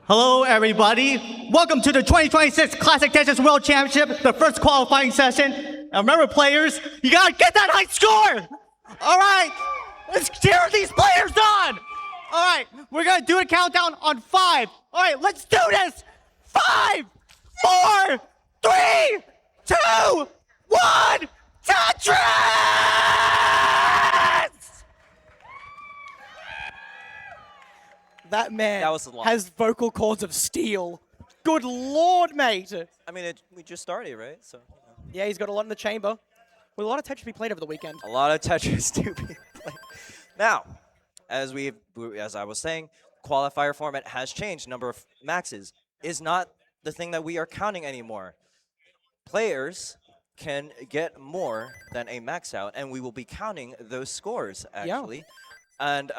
Hello, everybody. Welcome to the 2026 Classic Tetris World Championship, the first qualifying session. And remember, players, you gotta get that high score! All right, let's cheer these players on! All right, we're gonna do a countdown on 5. All right, let's do this! 5, 4, 3, 2, 1, Tetris! That man That was a lot. has vocal cords of steel. Good lord, mate. I mean, we just started, right? So Yeah, he's got a lot in the chamber. With a lot of Tetris to be played over the weekend. a lot of Tetris to be played. Now, as I was saying, qualifier format has changed. Number of maxes is not the thing that we are counting anymore. Players can get more than a max out, and we will be counting those scores actually. And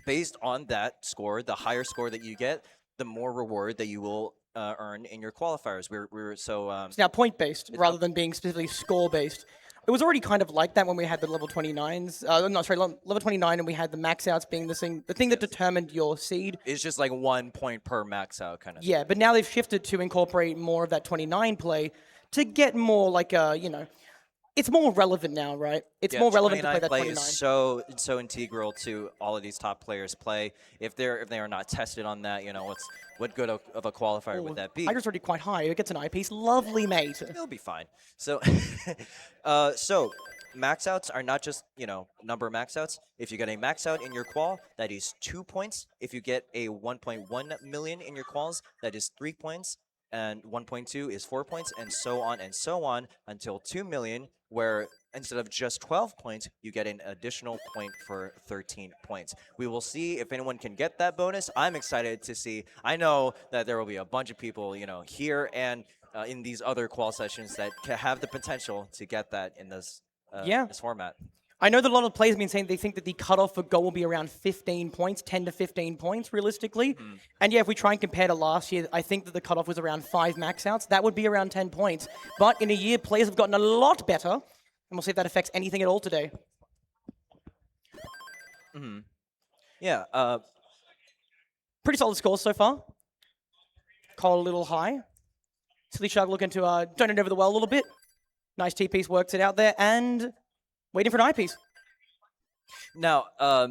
based on that score, the higher score that you get, the more reward that you will earn in your qualifiers. It's now point-based rather than being specifically score-based. It was already kind of like that when we had the level 29s. Level 29, and we had the max outs being the thing that determined your seed. It's just like 1 point per max out kind of thing. Yeah, but now they've shifted to incorporate more of that 29 play to get more like it's more relevant now, right? It's more relevant to play that 29. Is so integral to all of these top players' play. If they are not tested on that, what good of a qualifier would that be? Hydra's already quite high. It gets an eyepiece. Lovely, mate. It'll be fine. So, so max outs are not just number of max outs. If you get a max out in your qual, that is 2 points. If you get a 1.1 million in your quals, that is 3 points. And 1.2 is 4 points, and so on until 2 million, where instead of just 12 points, you get an additional point for 13 points. We will see if anyone can get that bonus. I'm excited to see. I know that there will be a bunch of people, here and in these other qual sessions that can have the potential to get that in this this format. I know that a lot of players have been saying they think that the cutoff for goal will be around 15 points, 10 to 15 points, realistically. And yeah, if we try and compare to last year, I think that the cutoff was around 5 max outs. That would be around 10 points. But in a year, players have gotten a lot better. And we'll see if that affects anything at all today. Yeah. Pretty solid scores so far. Cole a little high. Silly Shark looking to turn it over the well a little bit. Nice T-piece works it out there. And waiting for an eyepiece. Now, I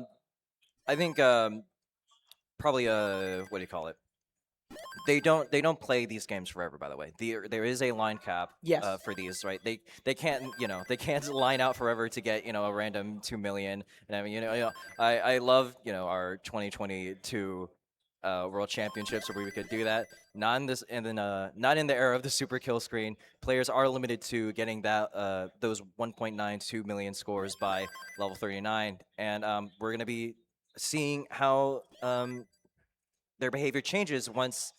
think probably what do you call it? They don't play these games forever. By the way, there is a line cap. Yes. For these, right? They can't they can't line out forever to get a random 2 million. And I mean I love our 2022 World Championships where we could do that. Not in this, and then not in the era of the super kill screen. Players are limited to getting that those 1.92 million scores by level 39, and we're gonna be seeing how their behavior changes once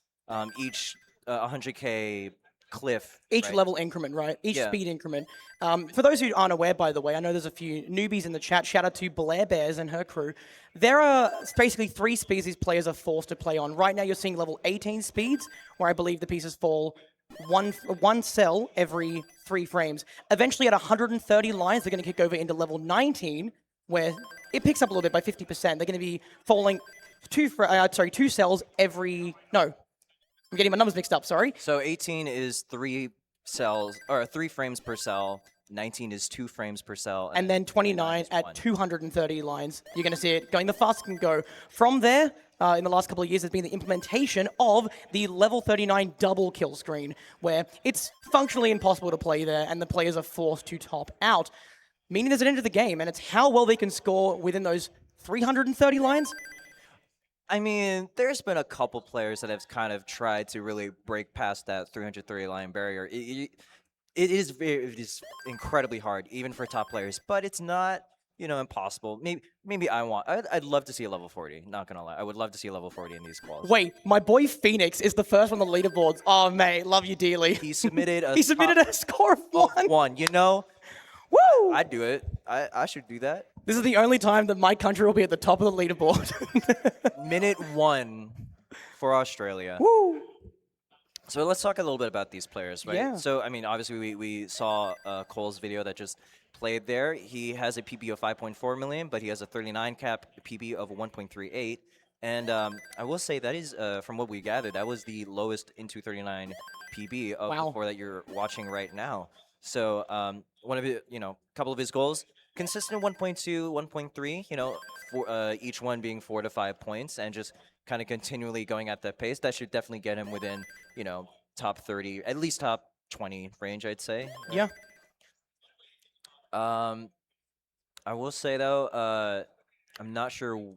each 100K cliff. Each level increment, right? Each speed increment. For those who aren't aware, by the way, I know there's a few newbies in the chat. Shout out to Blair Bears and her crew. There are basically 3 speeds these players are forced to play on. Right now, you're seeing level 18 speeds, where I believe the pieces fall one cell every 3 frames. Eventually, at 130 lines, they're going to kick over into level 19, where it picks up a little bit by 50%. They're going to be falling 2 cells every... No. I'm getting my numbers mixed up, sorry. So 18 is 3 cells, or 3 frames per cell. 19 is 2 frames per cell. And then 29 at 230 lines. You're going to see it going the fastest it can go. From there, in the last couple of years, has been the implementation of the level 39 double kill screen, where it's functionally impossible to play there, and the players are forced to top out. Meaning there's an end to the game, and it's how well they can score within those 330 lines. I mean, there's been a couple players that have kind of tried to really break past that 330 line barrier. It is incredibly hard, even for top players, but it's not, impossible. Maybe I'd love to see a level 40. Not gonna lie, I would love to see a level 40 in these quals. Wait, my boy Phoenix is the first on the leaderboards. Oh, mate, love you dearly. He submitted a a score of 1. Woo! I'd do it. I should do that. This is the only time that my country will be at the top of the leaderboard. Minute 1 for Australia. Woo! So let's talk a little bit about these players, right? Yeah. So, I mean, obviously we saw Cole's video that just played there. He has a PB of 5.4 million, but he has a 39 cap PB of 1.38. And I will say that is, from what we gathered, that was the lowest into 39 PB of Wow. the 4 that you're watching right now. So one of it, couple of his goals, consistent 1.2, 1.3, for each one being 4 to 5 points, and just kind of continually going at that pace. That should definitely get him within, top 30, at least top 20 range, I'd say. Yeah. I will say though, I'm not sure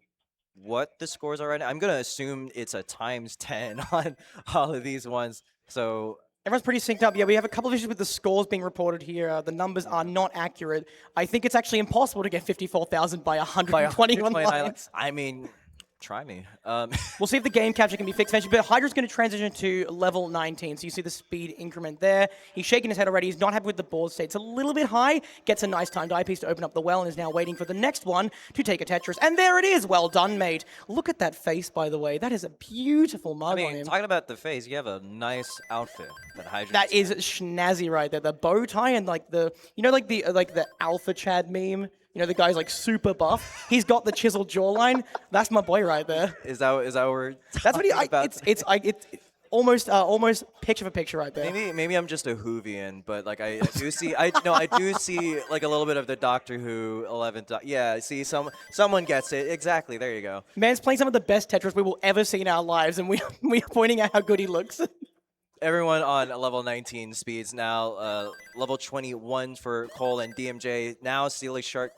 what the scores are right now. I'm gonna assume it's a times 10 on all of these ones. So Everyone's pretty synced up. Yeah, we have a couple of issues with the scores being reported here. The numbers are not accurate. I think it's actually impossible to get 54,000 by 121 lines. I mean, try me. We'll see if the game capture can be fixed eventually, but Hydra's going to transition to level 19, so you see the speed increment there. He's shaking his head already. He's not happy with the board state. It's a little bit high. Gets a nice timed eyepiece to open up the well and is now waiting for the next one to take a Tetris. And there it is. Well done, mate. Look at that face, by the way. That is a beautiful mug on him. Talking about the face, you have a nice outfit that Hydra. That is schnazzy right there. The bow tie and like the, like the Alpha Chad meme. The guy's like super buff. He's got the chiseled jawline. That's my boy right there. Is that what we're That's what he. about? It's almost picture for picture right there. Maybe I'm just a Whovian, but like I do see I do see like a little bit of the Doctor Who 11th. Yeah, see someone gets it exactly. There you go. Man's playing some of the best Tetris we will ever see in our lives, and we are pointing out how good he looks. Everyone on level 19 speeds now. Level 21 for Cole and DMJ. Now Silly Shark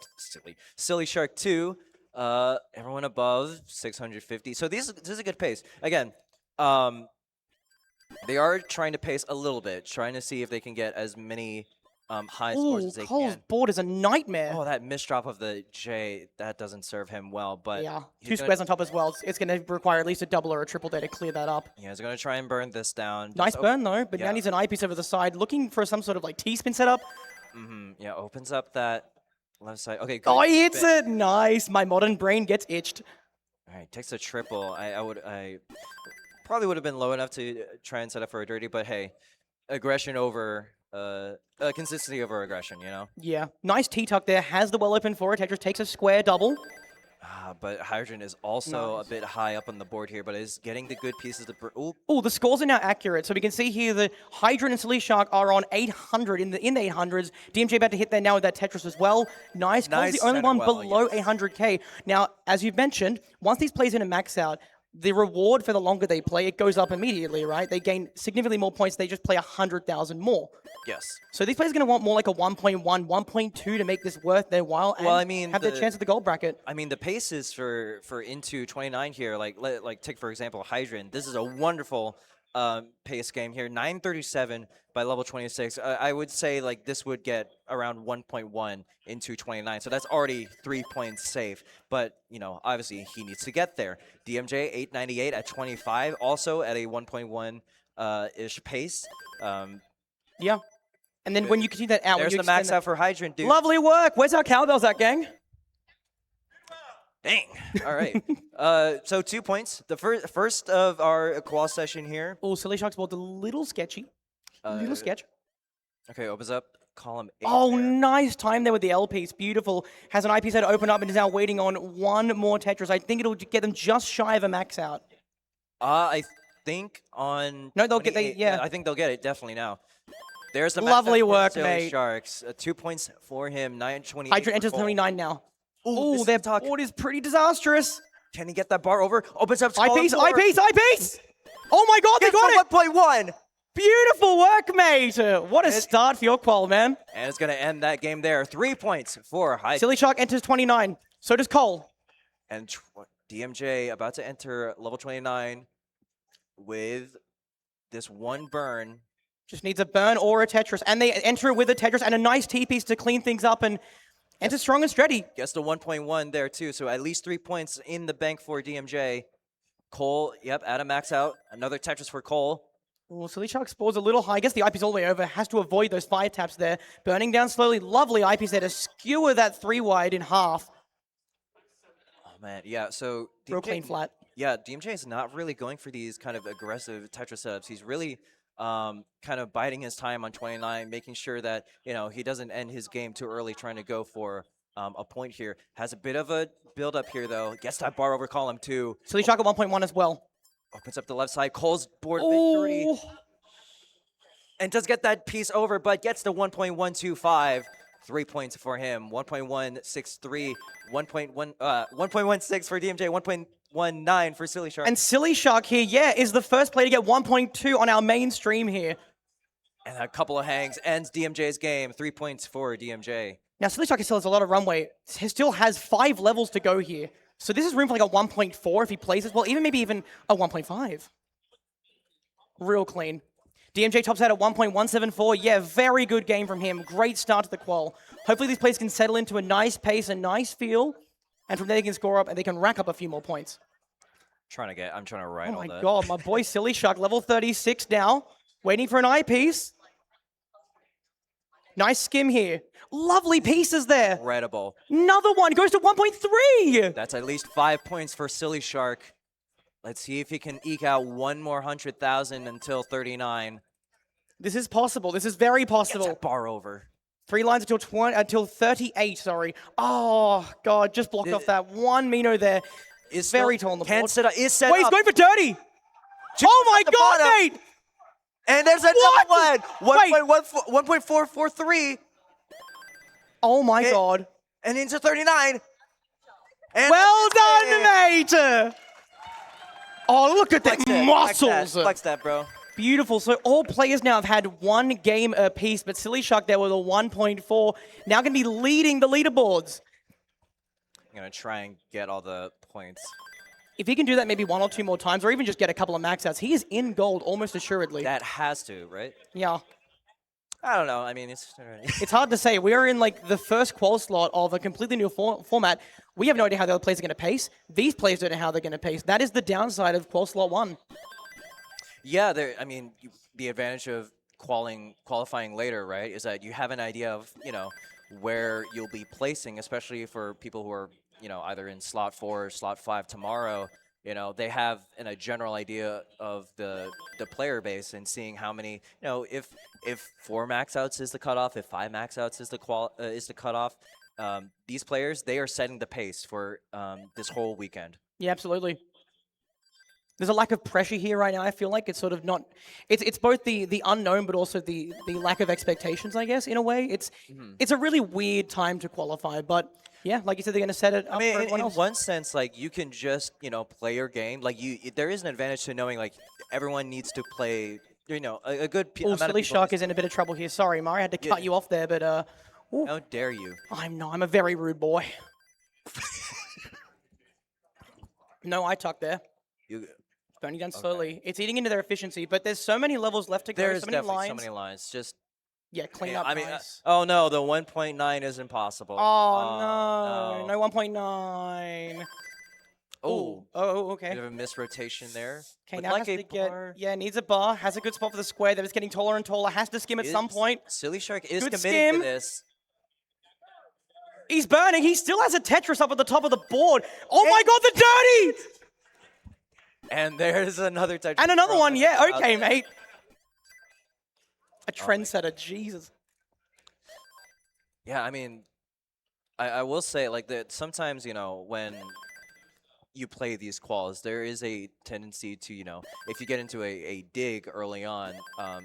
2. Everyone above 650. So this is a good pace. Again, they are trying to pace a little bit, trying to see if they can get as many high scores as they Cole's can. board is a nightmare. Oh, that misdrop of the J, that doesn't serve him well. But Yeah, he's two squares on top as well. It's going to require at least a double or a triple there to clear that up. Yeah, he's going to try and burn this down. Nice burn though, but now needs an eyepiece over the side, looking for some sort of like T-spin setup. Yeah, opens up that left side. Okay, good. Oh, he hits it! Nice. My modern brain gets itched. All right, takes a triple. I probably would have been low enough to try and set up for a dirty, but hey, aggression over consistency over aggression, Yeah, nice T-tuck there. Has the well open for it. Tetris takes a square double. But Hydrant is also a bit high up on the board here, but is getting the good pieces to. Oh, the scores are now accurate. So we can see here the Hydrant and Silly Shark are on 800 in the 800s. DMJ about to hit there now with that Tetris as well. Nice. Cole's the only one below 800k. Now, as you've mentioned, once these plays in a max out, the reward for the longer they play, it goes up immediately, right? They gain significantly more points. They just play 100,000 more. Yes. So these players are going to want more like a 1.1, 1.2 to make this worth their while and have their chance at the gold bracket. I mean, the paces for into 29 here, like take for example Hydrant. This is a wonderful pace game here. 937 by level 26. I would say like this would get around 1.1 into 29. So that's already 3 points safe. But obviously he needs to get there. DMJ 898 at 25, also at a 1.1 ish pace. Yeah. And then when you continue that out, there's the max out for Hydrant, dude. Lovely work. Where's our cowbells at, gang? Dang. All right. So 2 points. The first of our qual session here. Oh, Silly Shark's board's a little sketchy. Little sketch. Okay, opens up column 8. Oh, there. nice time there with the L piece. Beautiful. Has an eyepiece that open up and is now waiting on one more Tetris. I think it'll get them just shy of a max out. I think on. No, they'll get yeah. I think they'll get it definitely now. There's the lovely work, Silly mate. Sharks. 2 points for him. 928. Hydrant enters 29 now. Oh, their board is pretty disastrous. Can he get that bar over? Opens up. Eyepiece. Oh my God, they got it. 1.1. Beautiful work, mate. What a start for your qual, man. And it's going to end that game there. 3 points for Hydrant. Silly Shark enters 29. So does Cole. And DMJ about to enter level 29 with this one burn. Just needs a burn or a Tetris. And they enter it with a Tetris and a nice T-piece to clean things up and enter strong and steady. Gets the 1.1 there too. So at least 3 points in the bank for DMJ. Cole, yep, at a max out. Another Tetris for Cole. Oh, Silly Shark spores a little high. I guess the eyepiece all the way over. Has to avoid those 5 taps there. Burning down slowly. Lovely eyepiece there to skewer that 3 wide in half. Oh man, yeah, so Real clean flat. Yeah, DMJ is not really going for these kind of aggressive Tetris setups. He's really kind of biding his time on 29, making sure that, he doesn't end his game too early trying to go for a point here. Has a bit of a build up here though. Gets that bar over column 2. Silly Shark at 1.1 as well. Opens up the left side. Cole's board victory. Oh, And does get that piece over, but gets the 1.125. 3 points for him. 1.163. 1.16 for DMJ. 1.19 for Silly Shark. and Silly Shark here, yeah, is the first player to get 1.2 on our main stream here. And a couple of hangs ends DMJ's game. 3 points for DMJ. Now, Silly Shark still has a lot of runway. He still has 5 levels to go here. So this is room for like a 1.4 if he plays as well, maybe even a 1.5. Real clean. DMJ tops out at 1.174. Yeah, very good game from him. Great start to the qual. Hopefully these players can settle into a nice pace, a nice feel, and from there they can score up and they can rack up a few more points. I'm trying to write Oh all my that. god, my boy Silly Shark, level 36 now, waiting for an eyepiece. Nice skim here. Lovely pieces there. Incredible. Another one goes to 1.3. That's at least 5 points for Silly Shark. Let's see if he can eke out one more 100,000 until 39. This is possible. This is very Gets possible. that bar over. 3 lines until 38, sorry. Oh, God, just blocked off that one Mino there. Is Very still- tall on the can't board. set up. Is set Wait, he's up. going for dirty. Oh, my at the God, bottom. mate. And there's another What? one. Wait. 1.443. Oh, my It- God. And into 39. And Well that's done, it. mate. Oh, look at the Flex that, muscles. Flex that, bro. Beautiful. So all players now have had 1 game apiece, but Silly Shark there with a 1.4. Now going to be leading the leaderboards. I'm going to try and get all the points. If he can do that maybe 1 or 2 more times, or even just get a couple of max outs, he is in gold almost assuredly. That has to, right? Yeah. I don't know. I mean, it's... It's hard to say. We are in like the first qual slot of a completely new format. We have no idea how the other players are going to pace. These players don't know how they're going to pace. That is the downside of qual slot 1. Yeah, I mean, the advantage of qualifying later, right, is that you have an idea of, where you'll be placing, especially for people who are, either in slot 4 or slot 5 tomorrow. They have a general idea of the player base and seeing how many, if 4 max outs is the cutoff, if 5 max outs is the cutoff. These players, they are setting the pace for this whole weekend. Yeah, absolutely. There's a lack of pressure here right now. I feel like it's sort of not. It's both the unknown, but also the lack of expectations. I guess in a way, it's a really weird time to qualify. But yeah, like you said, they're going to set it up I mean, for everyone in else. one sense, like you can just play your game. Like there is an advantage to knowing like everyone needs to play. A good Oh, amount of Silly people. Shark is in a bit of trouble here. Sorry, Mari, I had to cut you off there, but ooh, How dare you? I'm a very rude boy. No eye tuck there. You Only done slowly. It's eating into their efficiency, but there's so many levels left to go. There's so many definitely lines. so many lines. Just Yeah, clean yeah, up. I mean, nice. oh no, the 1.9 is impossible. Oh, no 1.9. Oh, Oh, okay. bit of a misrotation there. Okay, Would now like has a to get. bar. Yeah, needs a bar. Has a good spot for the square. That is getting taller and taller. Has to skim at some point. Silly Shark is Good committed skim. to this. He's burning. He still has a Tetris up at the top of the board. Oh my God, the dirty! And there's another touch. And another from one. the Yeah, crowd okay, there. mate. A trendsetter. Jesus. Yeah, I mean, I will say like that sometimes, when you play these quals, there is a tendency to, if you get into a dig early on,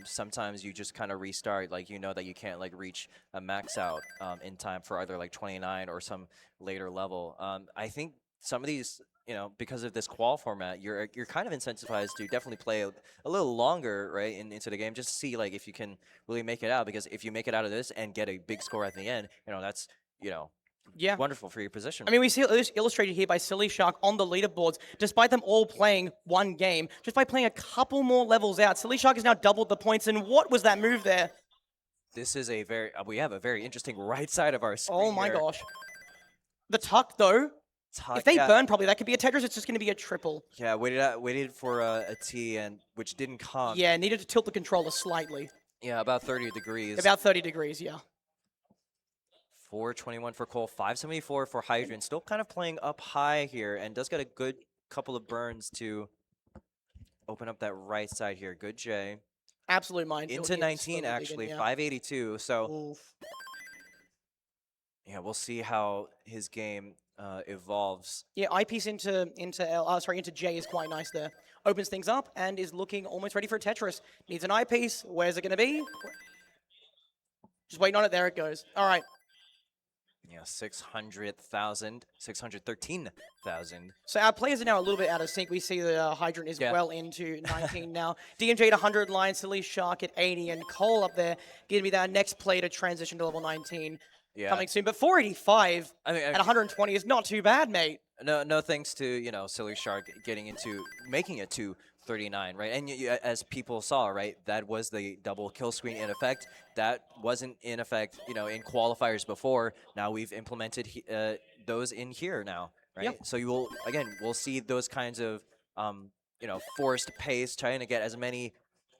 sometimes you just kind of restart, like that you can't like reach a max out in time for either like 29 or some later level. I think some of these, because of this qual format, you're kind of incentivized to definitely play a little longer, right, into the game, just to see like if you can really make it out. Because if you make it out of this and get a big score at the end, that's Yeah. wonderful for your position. I mean, we see it illustrated here by Silly Shark on the leaderboards. Despite them all playing one game, just by playing a couple more levels out, Silly Shark has now doubled the points. And what was that move there? This is a we have a very interesting right side of our screen. Oh my here. gosh. The tuck, though. Tuck, If they yeah, burn, probably that could be a Tetris. It's just going to be a triple. yeah, waited for a T, and which didn't come. Yeah, needed to tilt the controller slightly. Yeah, about 30 degrees. About 30 degrees, yeah. 421 for Cole, 574 for Hydrant. Still kind of playing up high here, and does get a good couple of burns to open up that right side here. Good J. Absolute minefield. Into here, 19 slowly actually, digging, yeah. 582. So Oof. Yeah, we'll see how his game evolves. Yeah, eyepiece into J is quite nice there. Opens things up and is looking almost ready for a Tetris. Needs an eyepiece. Where's it going to be? Just waiting on it. There it goes. All right. Yeah, 600,000, 613,000. So our players are now a little bit out of sync. We see that Hydrant is well into 19 now. DMJ at 100 line, Silly Shark at 80, and Cole up there giving me that next play to transition to level 19 coming soon. But 485 at 120 is not too bad, mate. No thanks to, you know, Silly Shark making it to 39, right? And as people saw, right, that was the double kill screen in effect. That wasn't in effect, you know, in qualifiers before. Now we've implemented those in here now, right? Yep. So we'll see those kinds of, you know, forced pace, trying to get as many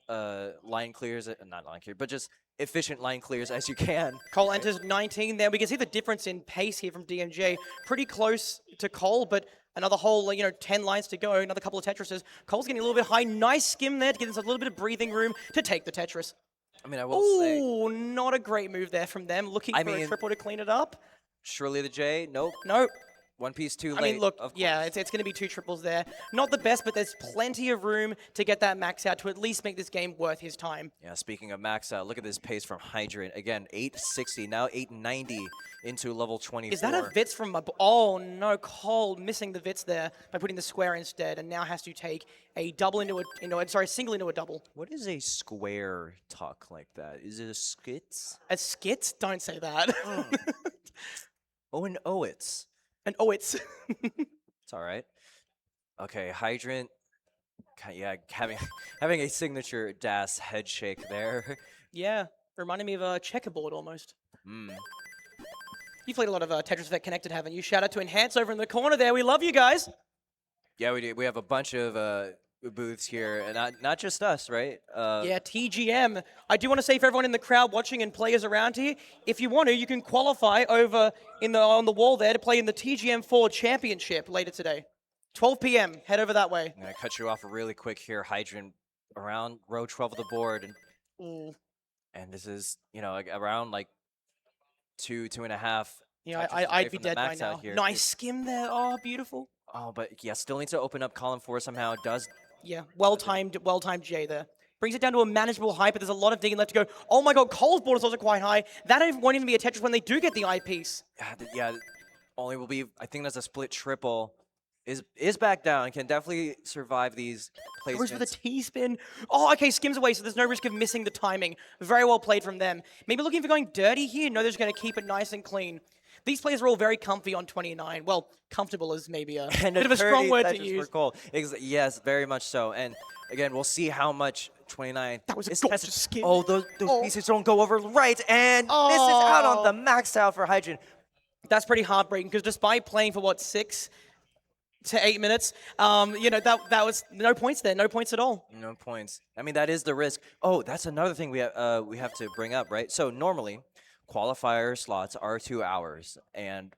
line clears, not line clear, but just efficient line clears as you can. Cole enters 19 there. We can see the difference in pace here from DMJ. Pretty close to Cole, but another whole, 10 lines to go, another couple of Tetrises. Cole's getting a little bit high. Nice skim there to give us a little bit of breathing room to take the Tetris. I mean, I will say... Ooh, not a great move there from them. Looking for a triple to clean it up. Surely the J, nope. Nope. One piece too late. I mean, look, yeah, it's going to be 2 triples there. Not the best, but there's plenty of room to get that max out to at least make this game worth his time. Yeah, speaking of max out, look at this pace from Hydrant. Again, 860, now 890 into level 24. Is that a Vits from a... Oh, no, Cole missing the Vits there by putting the square instead, and now has to take a double into a single into a double. What is a square talk like that? Is it a skits? A skits? Don't say that. Oh, and it's. And it's it's all right. Okay, Hydrant. Yeah, having a signature DAS head shake there. Yeah, reminding me of a checkerboard almost. Mm. You've played a lot of Tetris Effect Connected, haven't you? Shout out to Enhance over in the corner there. We love you guys. Yeah, we do. We have a bunch of booths here, and not just us, right? Yeah, TGM. I do want to say for everyone in the crowd watching and players around here, if you want to, you can qualify over on the wall there to play in the TGM4 Championship later today. 12 p.m. Head over that way. I'm going to cut you off really quick here. Hydrant around row 12 of the board. And this is, around like 2.5. Yeah, I'd be dead by now. Nice skim there. Oh, beautiful. Oh, but yeah, still needs to open up column 4 somehow. Does. Yeah, well-timed J there. Brings it down to a manageable height, but there's a lot of digging left to go. Oh my god, Cole's board is also quite high. That won't even be a Tetris when they do get the eyepiece. Yeah, only will be, I think that's a split triple. Is back down, can definitely survive these placements. Goes for the T-spin. Oh, okay, skims away, so there's no risk of missing the timing. Very well played from them. Maybe looking for going dirty here. No, they're just going to keep it nice and clean. These players are all very comfy on 29. Well, comfortable is maybe a bit of a strong word to use. Yes, very much so. And again, we'll see how much 29. That was a gorgeous skin. Oh, those pieces don't go over right. And this is out on the max out for Hydrant. That's pretty heartbreaking because despite playing for, 6 to 8 minutes, that was no points there. No points at all. No points. I mean, that is the risk. Oh, that's another thing we have to bring up, right? So normally, qualifier slots are 2 hours, and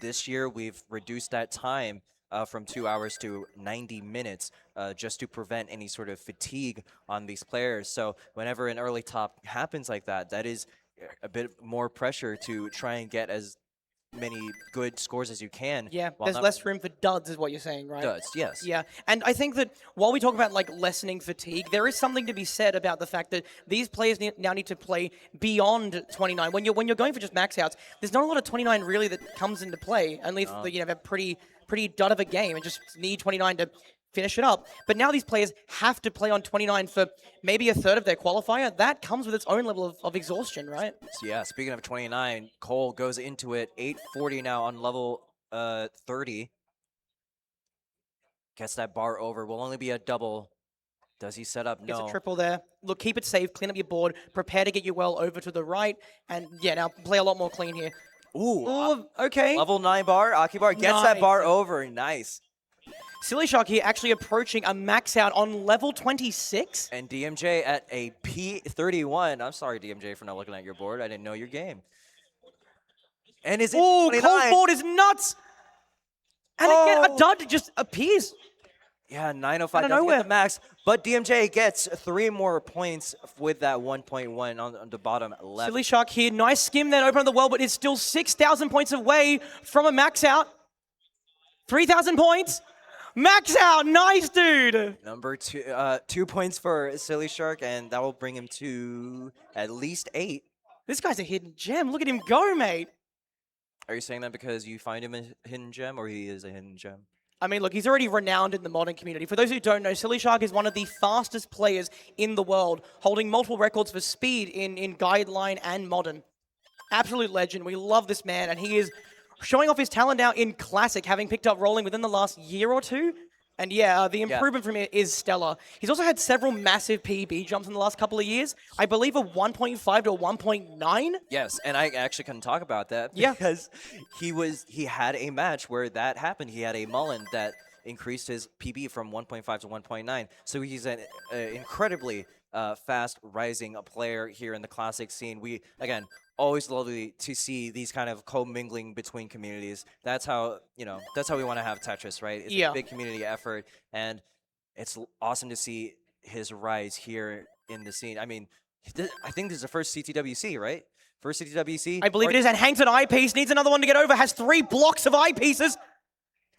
this year we've reduced that time from 2 hours to 90 minutes just to prevent any sort of fatigue on these players. So whenever an early top happens like that, that is a bit more pressure to try and get as many good scores as you can. Yeah, there's less room for duds is what you're saying, right? Duds, yes. Yeah, and I think that while we talk about lessening fatigue, there is something to be said about the fact that these players now need to play beyond 29. When you're going for just max outs, there's not a lot of 29 really that comes into play, unless you have a pretty dud of a game and just need 29 to finish it up. But now these players have to play on 29 for maybe a third of their qualifier. That comes with its own level of exhaustion, right? So yeah, speaking of 29, Cole goes into it, 840 now on level 30. Gets that bar over, will only be a double. Does he set up? No. Gets a triple there. Look, keep it safe, clean up your board, prepare to get you well over to the right, and yeah, now play a lot more clean here. Ooh, okay. Level 9 bar, Akibar gets that bar over, nice. Silly Shark here actually approaching a max out on level 26. And DMJ at a P31. I'm sorry, DMJ, for not looking at your board. I didn't know your game. And is it 29? Cole's board is nuts! And again, a dud just appears. Yeah, 905 Out of doesn't get nowhere. the max, but DMJ gets 3 more points with that 1.1 on the bottom left. Silly Shark here. Nice skim then, open up the well, but it's still 6,000 points away from a max out. 3,000 points. Max out. Nice, dude. Number 2, 2 points for Silly Shark, and that will bring him to at least 8. This guy's a hidden gem. Look at him go, mate. Are you saying that because you find him a hidden gem, or he is a hidden gem? I mean, look, he's already renowned in the modern community. For those who don't know, Silly Shark is one of the fastest players in the world, holding multiple records for speed in Guideline and Modern. Absolute legend. We love this man, and he is showing off his talent now in Classic, having picked up rolling within the last year or two. And yeah, the improvement from him is stellar. He's also had several massive PB jumps in the last couple of years. I believe a 1.5 to a 1.9. Yes, and I actually can talk about that because he had a match where that happened. He had a Mullen that increased his PB from 1.5 to 1.9. So he's an incredibly fast rising player here in the Classic scene. We, again, always lovely to see these kind of co-mingling between communities. That's how, that's how we want to have Tetris, right? It's a big community effort, and it's awesome to see his rise here in the scene. I mean, I think this is the first CTWC, right? First CTWC? I believe it is, and hangs an eyepiece, needs another one to get over, has 3 blocks of eyepieces.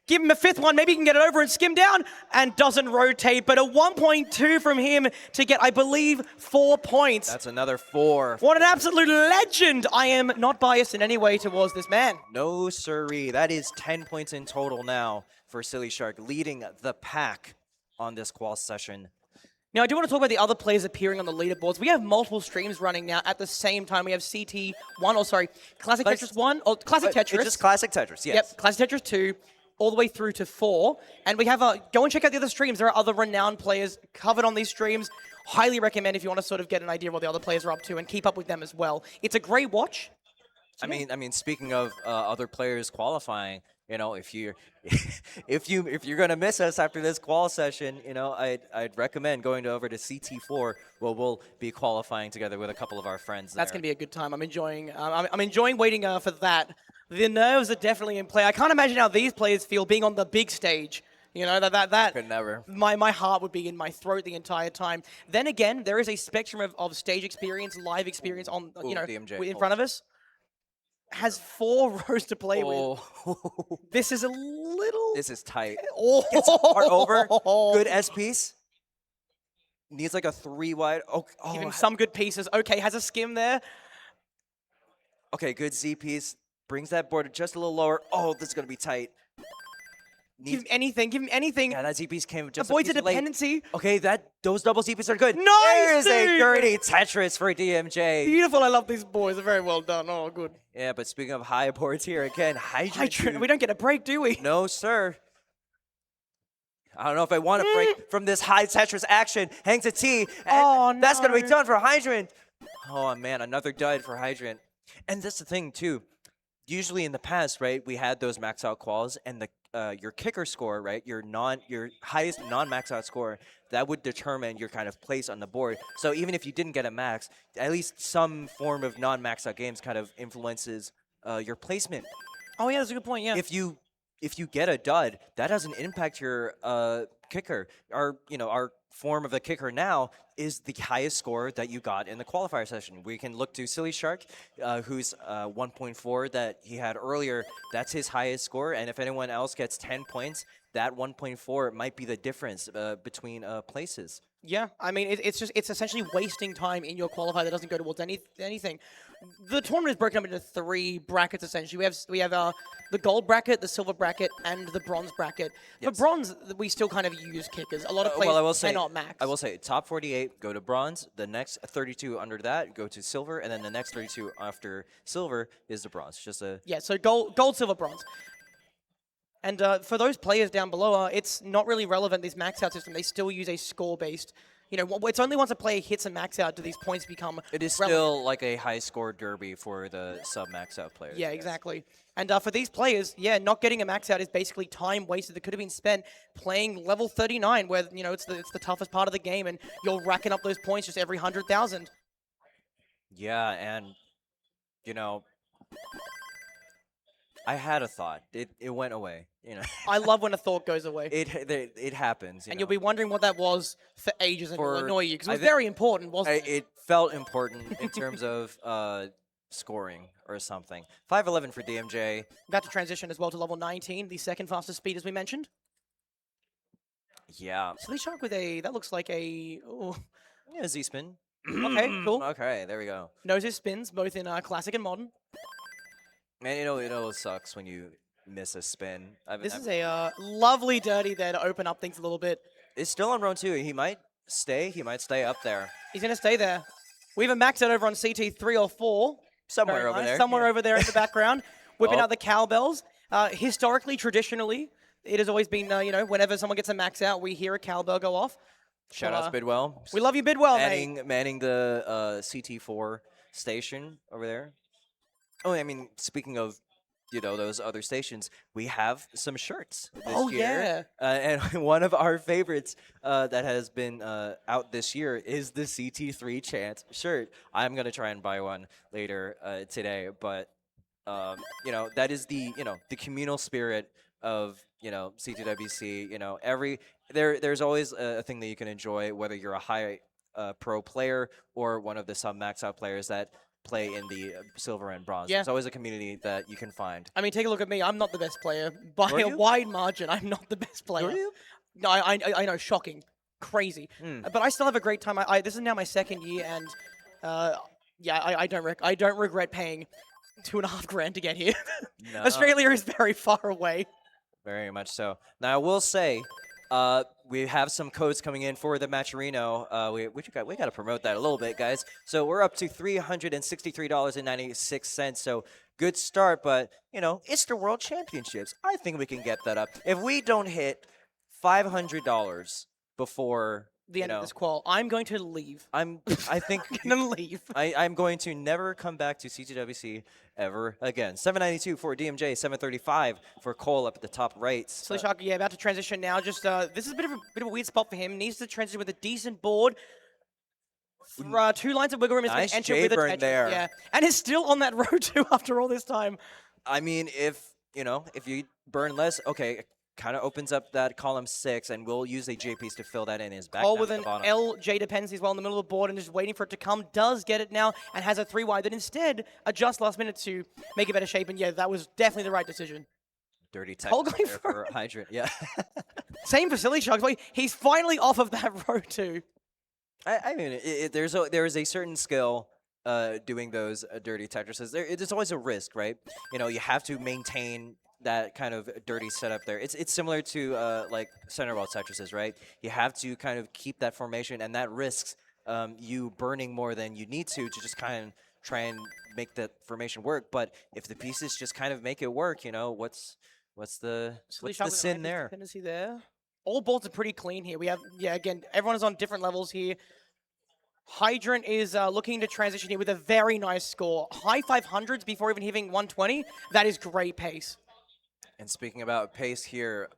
Give him a 5th one, maybe he can get it over and skim down, and doesn't rotate, but a 1.2 from him to get, I believe, 4 points. That's another 4. What an absolute legend! I am not biased in any way towards this man. No siree. That is 10 points in total now for Silly Shark, leading the pack on this qual session. Now, I do want to talk about the other players appearing on the leaderboards. We have multiple streams running now at the same time. We have CT1, Classic Tetris 1, or Classic Tetris. It's just Classic Tetris, yes. Yep, Classic Tetris 2. All the way through to 4. And we have go and check out the other streams. There are other renowned players covered on these streams. Highly recommend if you want to sort of get an idea of what the other players are up to and keep up with them as well. It's a great watch. I mean, speaking of other players qualifying, if you're gonna miss us after this qual session, I'd recommend going over to CT4, where we'll be qualifying together with a couple of our friends. That's gonna be a good time. I'm enjoying. I'm enjoying waiting for that. The nerves are definitely in play. I can't imagine how these players feel being on the big stage. That could never. My heart would be in my throat the entire time. Then again, there is a spectrum of stage experience, live experience on DMJ. in front of us. Has 4 rows to play with. This is a little. This is tight. Oh. Gets a part over. Good S piece. Needs like a 3 wide. Give him some good pieces. Okay, has a skim there. Okay, good Z piece. Brings that board just a little lower. Oh, this is going to be tight. Give him anything. Give him anything. Yeah, that Z piece came just Avoids a a piece late. dependency. Okay, those double Z pieces are good. Nice, There's a dude! dirty Tetris for DMJ. Beautiful. I love these boys. They're very well done. Oh, good. Yeah, but speaking of high boards here again, HydrantDude. We don't get a break, do we? No, sir. I don't know if I want to break from this high Tetris action. Hangs a T. And that's going to be done for Hydrant. Oh, man, another dud for Hydrant. And that's the thing, too. Usually in the past, right, we had those max out quals, and your kicker score, right, your highest non-max out score, that would determine your kind of place on the board. So even if you didn't get a max, at least some form of non-max out games kind of influences your placement. Oh yeah, that's a good point. Yeah. If you get a dud, that doesn't impact your kicker. Our form of a kicker now is the highest score that you got in the qualifier session. We can look to Silly Shark, who's 1.4 that he had earlier. That's his highest score, and if anyone else gets 10 points, that 1.4 might be the difference between places. Yeah, I mean, it's essentially wasting time in your qualifier that doesn't go towards anything. The tournament is broken up into 3 brackets essentially. We have the gold bracket, the silver bracket, and the bronze bracket. For bronze, we still kind of use kickers. A lot of players cannot max. I will say, top 48 go to bronze. The next 32 under that go to silver, and then the next 32 after silver is the bronze. Just a so gold, silver, bronze. And for those players down below, it's not really relevant, this max out system. They still use a score-based. It's only once a player hits a max out do these points become It is relevant. still like a high score derby for the sub-max out players. Yeah, exactly. And for these players, not getting a max out is basically time wasted that could have been spent playing level 39, where, it's the toughest part of the game, and you're racking up those points just every 100,000. Yeah, and, I had a thought. It went away. You know, I love when a thought goes away. it happens. You And know. you'll be wondering what that was for ages, and it'll For- annoy you because it I was thi- very important, wasn't it? It felt important in terms of scoring or something. 5'11" for DMJ. About to transition as well to level 19, the second fastest speed as we mentioned. Yeah. Silly Shark with a, that looks like a, oh, Yeah, Z spin. okay, cool. Okay, there we go. Knows his spins, both in classic and modern. Man, it always sucks when you miss a spin. This is a lovely dirty there to open up things a little bit. It's still on round 2. He might stay. He might stay up there. He's going to stay there. We have a max out over on CT3 or 4. Somewhere Very over nice. there. Somewhere yeah. over there in the background, whipping Oh. out the cowbells. Historically, traditionally, it has always been, you know, whenever someone gets a max out, we hear a cowbell go off. Shout So, out to Bidwell. We love you, Bidwell, mate. Manning the CT4 station over there. Oh, I mean, speaking of, you know, those other stations, we have some shirts this Oh, year. And one of our favorites that has been out this year is the CT3 Chant shirt. I'm going to try and buy one later today. But, you know, that is the, you know, the communal spirit of, you know, CTWC. You know, there's always a thing that you can enjoy, whether you're a high pro player or one of the sub-max out players that play in the silver and bronze. Yeah. There's always a community that you can find. I mean, take a look at me. I'm not the best player. By Are a you? wide margin, I'm not the best player. Are you? No, I know, shocking. Crazy. But I still have a great time. This is now my second year, and yeah, I don't regret paying $2.5 grand to get here. No. Australia is very far away. Very much so. Now, I will say, we have some codes coming in for the Matcherino. We got to promote that a little bit, guys. So we're up to $363.96. So good start, but, you know, it's the World Championships. I think we can get that up. If we don't hit $500 before The end of this qual. I'm going to leave. I think I'm going to leave. I'm going to never come back to CTWC ever again. 792 for DMJ, 735 for Cole up at the top right. Silly Shark, yeah, about to transition now. Just this is a bit of a weird spot for him. Needs to transition with a decent board. 2 lines of wiggle room is going Nice to enter with a J-burn Tetris. there. Yeah, and is still on that row too after all this time. I mean, if you burn less, okay, it kind of opens up that column 6, and we'll use a J piece to fill that in. His back Cole down with at an the bottom. LJ dependency as well in the middle of the board and just waiting for it to come. Does get it now and has a 3 wide that instead adjusts last minute to make a better shape. And yeah, that was definitely the right decision. Dirty Cole tech going there for for Hydrant. Yeah. Same for Silly Shark. He's finally off of that row too. I mean, there is a certain skill doing those dirty Tetrises. There's always a risk, right? You know, you have to maintain that kind of dirty setup there. It's similar to like center wall Tetrises, right? You have to kind of keep that formation, and that risks you burning more than you need to just kind of try and make that formation work. But if the pieces just kind of make it work, you know, what's the sin there? Dependency there. All boards are pretty clean here. We have, yeah, again, everyone is on different levels here. Hydrant is looking to transition here with a very nice score. High 500s before even hitting 120. That is great pace. And speaking about pace here,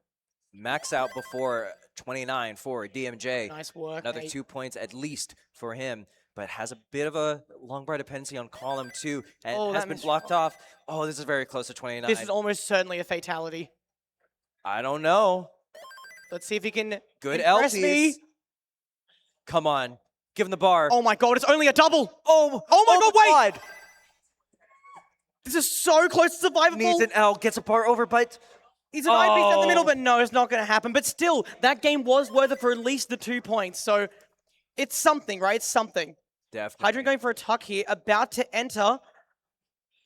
max out before 29 for DMJ. Nice work, Another mate. 2 points at least for him, but has a bit of a long bar dependency on column 2 and Oh, has that been missed- blocked off. Oh, this is very close to 29. This is almost certainly a fatality. I don't know. Let's see if he can Good impress LPs. me. Come on. Give him the bar. Oh my god, it's only a double. Oh my God, wait. God. This is so close to survivable. Needs an L. Gets a bar over, but He's an eye piece in the middle, Oh. but no, it's not going to happen. But still, that game was worth it for at least the 2 points. So it's something, right? It's something. definitely. Hydrant going for a tuck here, about to enter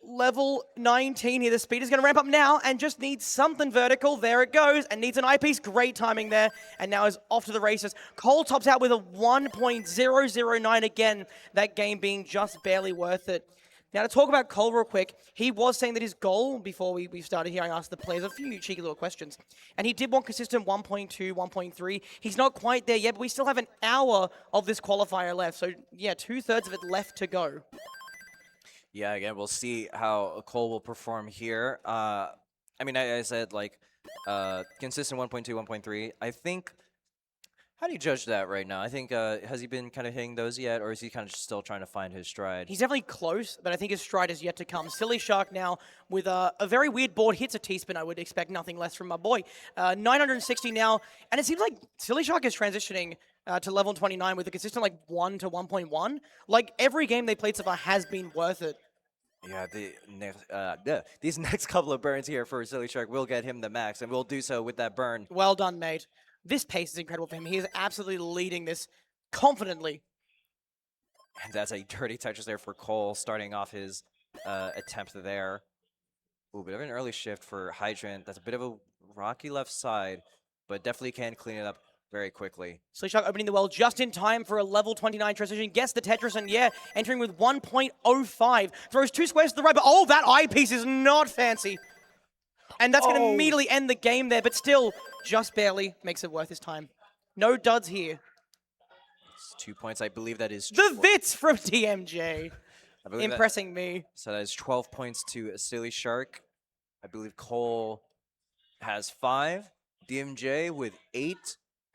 level 19 here. The speed is going to ramp up now and just needs something vertical. There it goes, and needs an eyepiece. Great timing there, and now is off to the races. Cole tops out with a 1.009 again, that game being just barely worth it. Now, to talk about Cole real quick, he was saying that his goal, before we started here, I asked the players a few cheeky little questions, and he did want consistent 1.2, 1.3. He's not quite there yet, but we still have an hour of this qualifier left. So, yeah, 2/3 of it left to go. Yeah, again, we'll see how Cole will perform here. I mean, I said, like, consistent 1.2, 1.3. I think How do you judge that right now? I think, has he been kind of hitting those yet, or is he kind of still trying to find his stride? He's definitely close, but I think his stride is yet to come. Silly Shark now with a very weird board. Hits a T-spin. I would expect nothing less from my boy. 960 now, and it seems like Silly Shark is transitioning to level 29 with a consistent like 1 to 1.1. Like every game they played so far has been worth it. Yeah, these next couple of burns here for Silly Shark will get him the max, and we'll do so with that burn. Well done, mate. This pace is incredible for him. He is absolutely leading this confidently. And that's a dirty Tetris there for Cole, starting off his attempt there. Ooh, bit of an early shift for Hydrant. That's a bit of a rocky left side, but definitely can clean it up very quickly. Silly Shark opening the well just in time for a level 29 transition. Gets the Tetris, and yeah, entering with 1.05. Throws 2 squares to the right, but oh, that eyepiece is not fancy. And that's going to immediately end the game there, but still, just barely makes it worth his time. No duds here. It's 2 points, I believe that is... The Vits from DMJ. Impressing me. So that is 12 points to Silly Shark. I believe Cole has 5. DMJ with 8.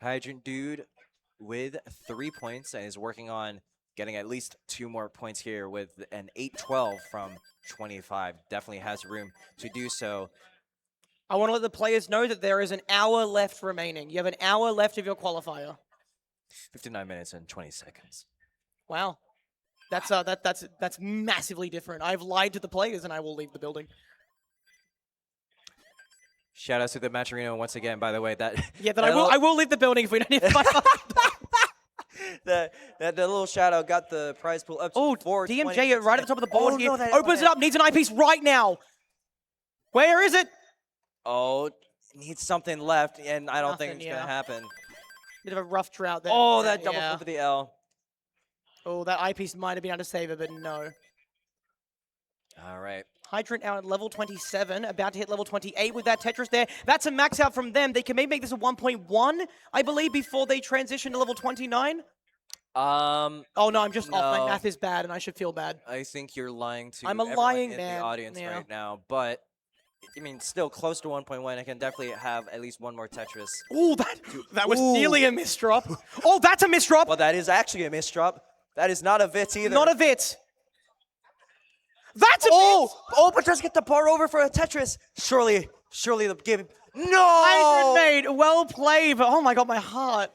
HydrantDude with 3 points and is working on getting at least 2 more points here with an 8-12 from 25. Definitely has room to do so. I want to let the players know that there is an hour left remaining. You have an hour left of your qualifier. 59 minutes and 20 seconds. Wow. That's massively different. I've lied to the players and I will leave the building. Shout out to the Matcherino once again, by the way. I will leave the building if we don't need to fight. that little shout out got the prize pool up to DMJ right at the top of the board here. No, Opens it up, needs an eyepiece right now. Where is it? Oh, needs something left, and I don't think Nothing, it's going to happen. Bit of a rough drought there. Oh, that double flip of the L. Oh, that eyepiece might have been able to save it, but no. All right. Hydrant out at level 27, about to hit level 28 with that Tetris there. That's a max out from them. They can maybe make this a 1.1, I believe, before they transition to level 29. Oh, no, I'm just off. My math is bad, and I should feel bad. I think you're lying to I'm a everyone lying in man. the audience right now, but... I mean, still close to 1.1. I can definitely have at least one more Tetris. Ooh, that was nearly a misdrop. Oh, that's a misdrop. Well, that is actually a misdrop. That is not a Vit either. Not a Vit. That's a Oh, but does get the bar over for a Tetris. Surely the game. No! Hydrant mate, well played, but oh my god, my heart.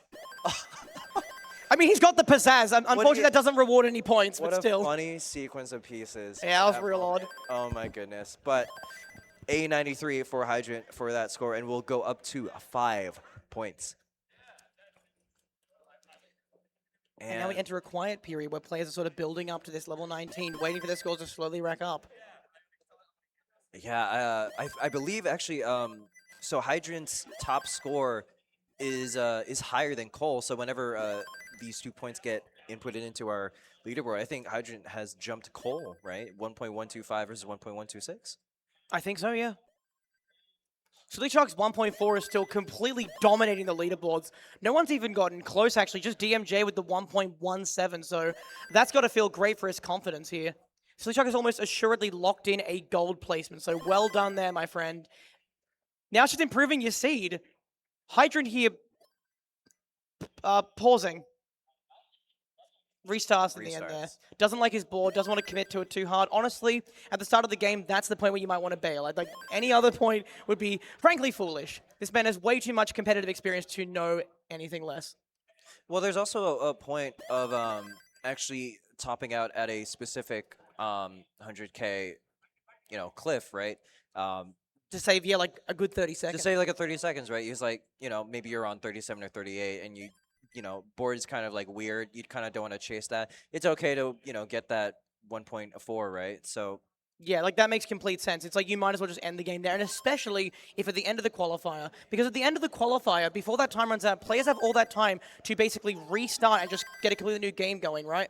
I mean, he's got the pizzazz. Unfortunately, that doesn't reward any points, but still. What a funny sequence of pieces. Yeah, that was real odd. Oh my goodness. But A93 for Hydrant for that score, and we'll go up to 5 points. And now we enter a quiet period where players are sort of building up to this level 19, waiting for their scores to slowly rack up. Yeah, I believe actually, so Hydrant's top score is higher than Cole. So whenever these 2 points get inputted into our leaderboard, I think Hydrant has jumped Cole, right? 1.125 versus 1.126. I think so, yeah. Silly Shark's 1.4 is still completely dominating the leaderboards. No one's even gotten close, actually. Just DMJ with the 1.17, so that's got to feel great for his confidence here. Silly Shark has almost assuredly locked in a gold placement, so well done there, my friend. Now it's just improving your seed. Hydrant here, pausing. Restarts in the end there. Doesn't like his board, doesn't want to commit to it too hard. Honestly, at the start of the game, that's the point where you might want to bail. Like any other point would be, frankly, foolish. This man has way too much competitive experience to know anything less. Well, there's also a point of actually topping out at a specific 100K, cliff, right? To save, yeah, like a good 30 seconds. To save like a 30 seconds, right? He's like, maybe you're on 37 or 38 and board is kind of like weird. You kind of don't want to chase that. It's okay to, get that 1.4, right? So yeah, like that makes complete sense. It's like you might as well just end the game there, and especially if at the end of the qualifier, because at the end of the qualifier, before that time runs out, players have all that time to basically restart and just get a completely new game going, right?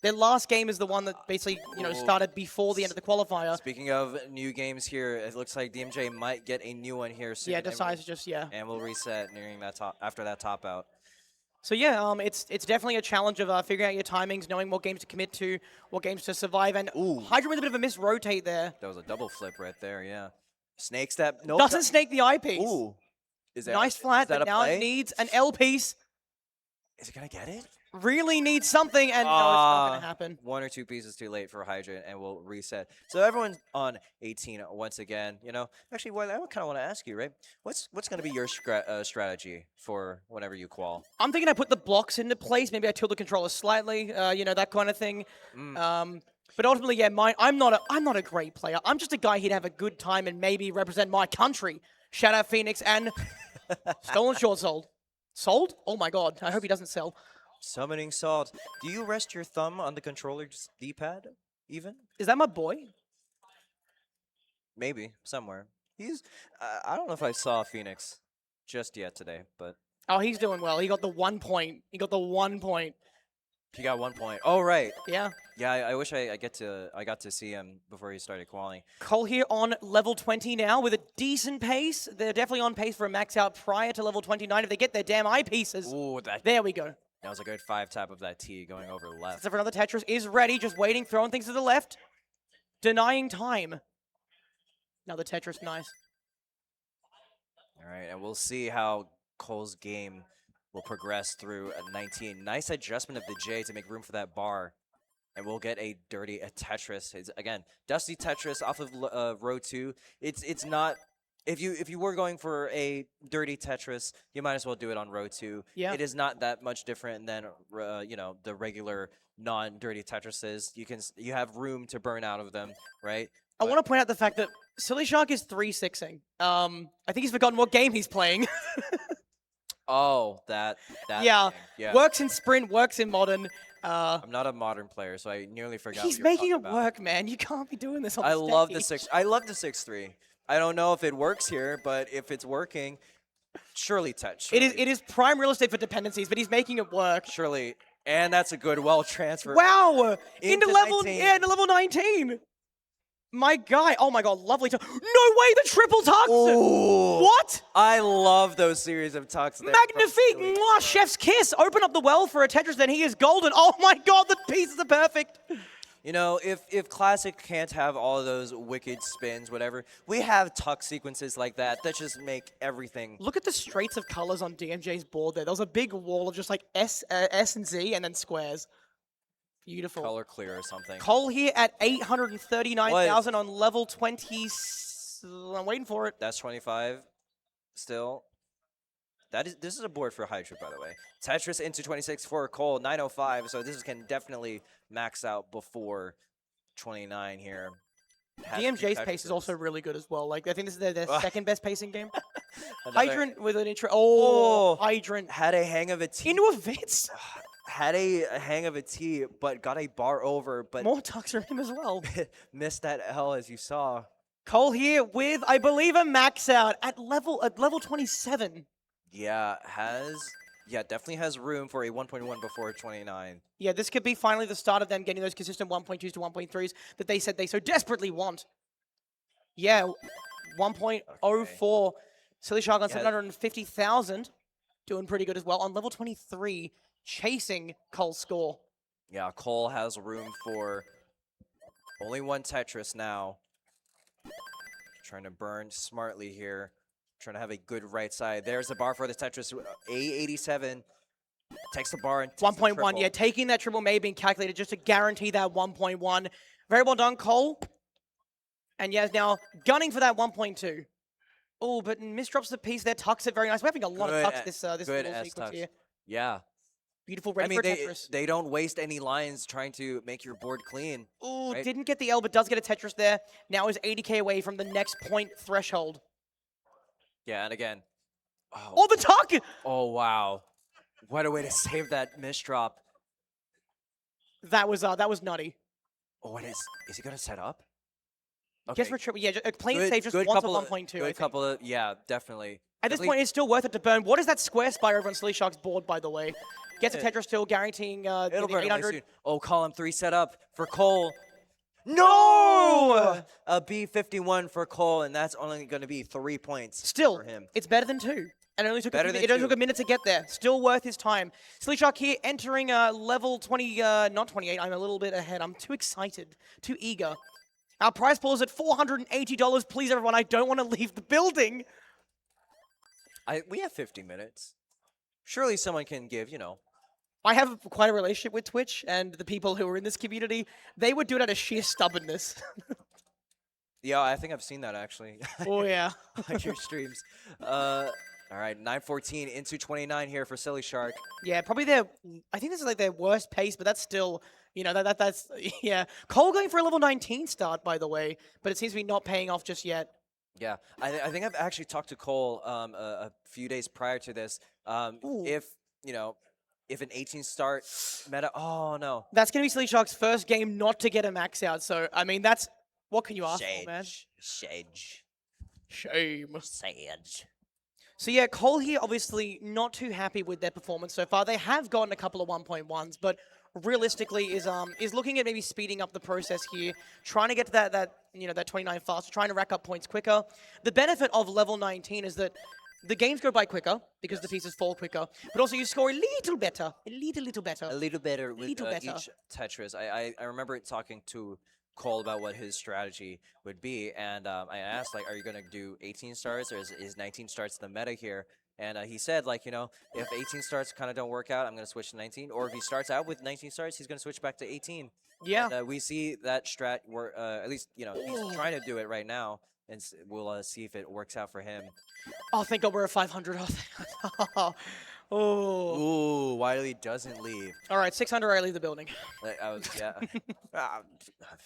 Their last game is the one that basically, started before the end of the qualifier. Speaking of new games here, it looks like DMJ might get a new one here soon. Yeah, decides just, And we'll reset nearing that after that top out. So yeah, it's definitely a challenge of figuring out your timings, knowing what games to commit to, what games to survive, and Hydra with a bit of a misrotate there. That was a double flip right there, yeah. Snake step. Nope. Doesn't snake the eyepiece. Ooh. Nice flat, but now it needs an L piece. Is it gonna get it? Really needs something, and no, it's not going to happen. 1 or 2 pieces too late for Hydrant, and we'll reset. So everyone's on 18 once again. You know, actually, what I kind of want to ask you, right? What's gonna be your strategy for whenever you qual? I'm thinking I put the blocks into place. Maybe I tilt the controller slightly, you know, that kind of thing. But ultimately, yeah, I'm not a great player. I'm just a guy here to have a good time and maybe represent my country. Shout out Phoenix and Stolen Short sold. Sold? Oh my god! I hope he doesn't sell. Summoning Salt. Do you rest your thumb on the controller's D-pad, even? Is that my boy? Maybe, somewhere. He's... I don't know if I saw Phoenix just yet today, but... Oh, he's doing well. He got the 1 point. He got the 1 point. He got 1 point. Oh, right. Yeah. Yeah, I wish I got to see him before he started qualifying. Cole here on level 20 now with a decent pace. They're definitely on pace for a max out prior to level 29 if they get their damn eyepieces. Ooh, There we go. that was a good 5-tap of that T going over left. Except for another Tetris is ready, just waiting, throwing things to the left. Denying time. Now the Tetris, nice. All right, and we'll see how Cole's game will progress through a 19. Nice adjustment of the J to make room for that bar. And we'll get a dirty Tetris. It's, again, Dusty Tetris off of row 2. It's not... If you were going for a dirty Tetris, you might as well do it on row 2. Yeah. It is not that much different than you know, the regular non-dirty Tetrises. You have room to burn out of them, right? I want to point out the fact that Silly Shark is 3-6ing. I think he's forgotten what game he's playing. Oh, that Yeah. thing. Yeah. Works in Sprint, works in Modern. I'm not a modern player, so I nearly forgot. He's what you were making it talking about. work, man. You can't be doing this on I love the stage. 6. I love the 6-3. I don't know if it works here, but if it's working, surely touch. It is prime real estate for dependencies, but he's making it work. Surely, and that's a good well transfer. Wow! Into Into level 19. yeah, into level 19. My guy. Oh my god, lovely. No way, the triple tucks. Ooh. What? I love those series of tucks. there from Magnifique! Silly Mwah, Shark. chef's kiss. Open up the well for a Tetris, then he is golden. Oh my god, the pieces are perfect. You know, if Classic can't have all of those wicked spins, whatever, we have tuck sequences like that just make everything. Look at the straights of colors on DMJ's board there. There was a big wall of just like S and Z and then squares. Beautiful. Color clear or something. Cole here at 839,000 on level 20. I'm waiting for it. That's 25 still. This is a board for Hydra, by the way. Tetris into 26 for Cole, 905, so this can definitely max out before 29 here. Has DMJ's two pace is Tetrises. also really good as well. Like I think this is their second best pacing game. Another- Hydrant with an intro. Oh, Hydrant had a hang of a T. into a Vitz. Had a hang of a T, but got a bar over, but More tucks for him as well. missed that L as you saw. Cole here with, I believe, a max out at level 27. Yeah, definitely has room for a 1.1 before 29. Yeah, this could be finally the start of them getting those consistent 1.2s to 1.3s that they said they so desperately want. Yeah, 1.04. Silly Shark on Yeah. 750,000. Doing pretty good as well. On level 23, chasing Cole's score. Yeah, Cole has room for only one Tetris now. Trying to burn smartly here. Trying to have a good right side. There's the bar for the Tetris. A87 takes the bar and takes the 1.1, triple. yeah, taking that triple may have been calculated just to guarantee that 1.1. Very well done, Cole. And yes, now gunning for that 1.2. Oh, but misdrops the piece there, tucks it very nice. We're having a lot Good of tucks this good little S sequence tucks. here. Yeah. Beautiful, I ready mean, for a Tetris. they don't waste any lines trying to make your board clean. Ooh, right? didn't get the L, but does get a Tetris there. Now is 80k away from the next point threshold. Yeah, and again. Oh, the tuck! Oh, wow. What a way to save that misdrop. That was nutty. Oh, what is he going to set up? Guess for triple, yeah, plain Good- safe, just good once a couple of- 1.2. I Good think. couple of, yeah, definitely. At this Definitely- point, it's still worth it to burn. What is that square spire over on Silly Shark's board, by the way? Gets a Yeah. Tetris still, guaranteeing It'll the burn away 800. soon. Oh, column 3 set up for Cole. No! A B51 for Cole, and that's only going to be 3 points Still, for him. it's better than 2. And it only took, Better a, than it only 2. took a minute to get there. Still worth his time. Silly Shark here entering level 20, not 28. I'm a little bit ahead. I'm too excited, too eager. Our prize pool is at $480. Please, everyone, I don't want to leave the building. We have 50 minutes. Surely someone can give, I have quite a relationship with Twitch, and the people who are in this community, they would do it out of sheer stubbornness. Yeah, I think I've seen that actually. Oh, yeah. On your streams. All right, 9:14 into 29 here for Silly Shark. Yeah, probably I think this is like their worst pace, but that's still, you know, that's, yeah. Cole going for a level 19 start, by the way, but it seems to be not paying off just yet. Yeah, I think I've actually talked to Cole a few days prior to this. If, you know, if an 18 start meta, oh no. That's going to be Silly Shark's first game not to get a max out, so, I mean, that's, what can you ask for, man? Sage. Shame. Sage. So yeah, Cole here obviously not too happy with their performance so far. They have gotten a couple of 1.1s, but realistically is looking at maybe speeding up the process here, trying to get to that 29 faster, trying to rack up points quicker. The benefit of level 19 is that the games go by quicker because the pieces fall quicker, but also you score a little better, a little better. A little better with Little better. each Tetris. I remember talking to Cole about what his strategy would be, and I asked, like, are you going to do 18 stars, or is 19 starts the meta here? And he said, like, you know, if 18 starts kind of don't work out, I'm going to switch to 19, or if he starts out with 19 starts, he's going to switch back to 18. Yeah. And, we see that strat, at least, you know, he's trying to do it right now, and we'll see if it works out for him. Oh, thank God we're at 500. Oh. Ooh, Wiley doesn't leave. All right, 600, I leave the building. I was, yeah.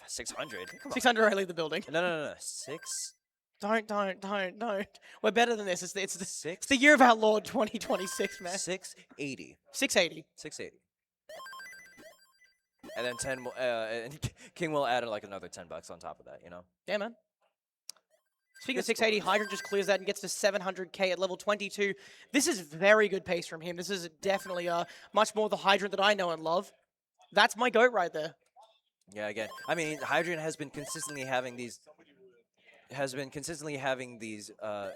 600? Come on. 600, I leave the building. No. 6? Don't. We're better than this. It's Six? the year of our Lord 2026, man. 680. 680. 680. And then 10, and King will add like another $10 on top of that, you know? Yeah, man. Speaking of 680, Hydrant just clears that and gets to 700k at level 22. This is very good pace from him. This is definitely much more the Hydrant that I know and love. That's my goat right there. Yeah, again, I mean, Hydrant has been consistently having these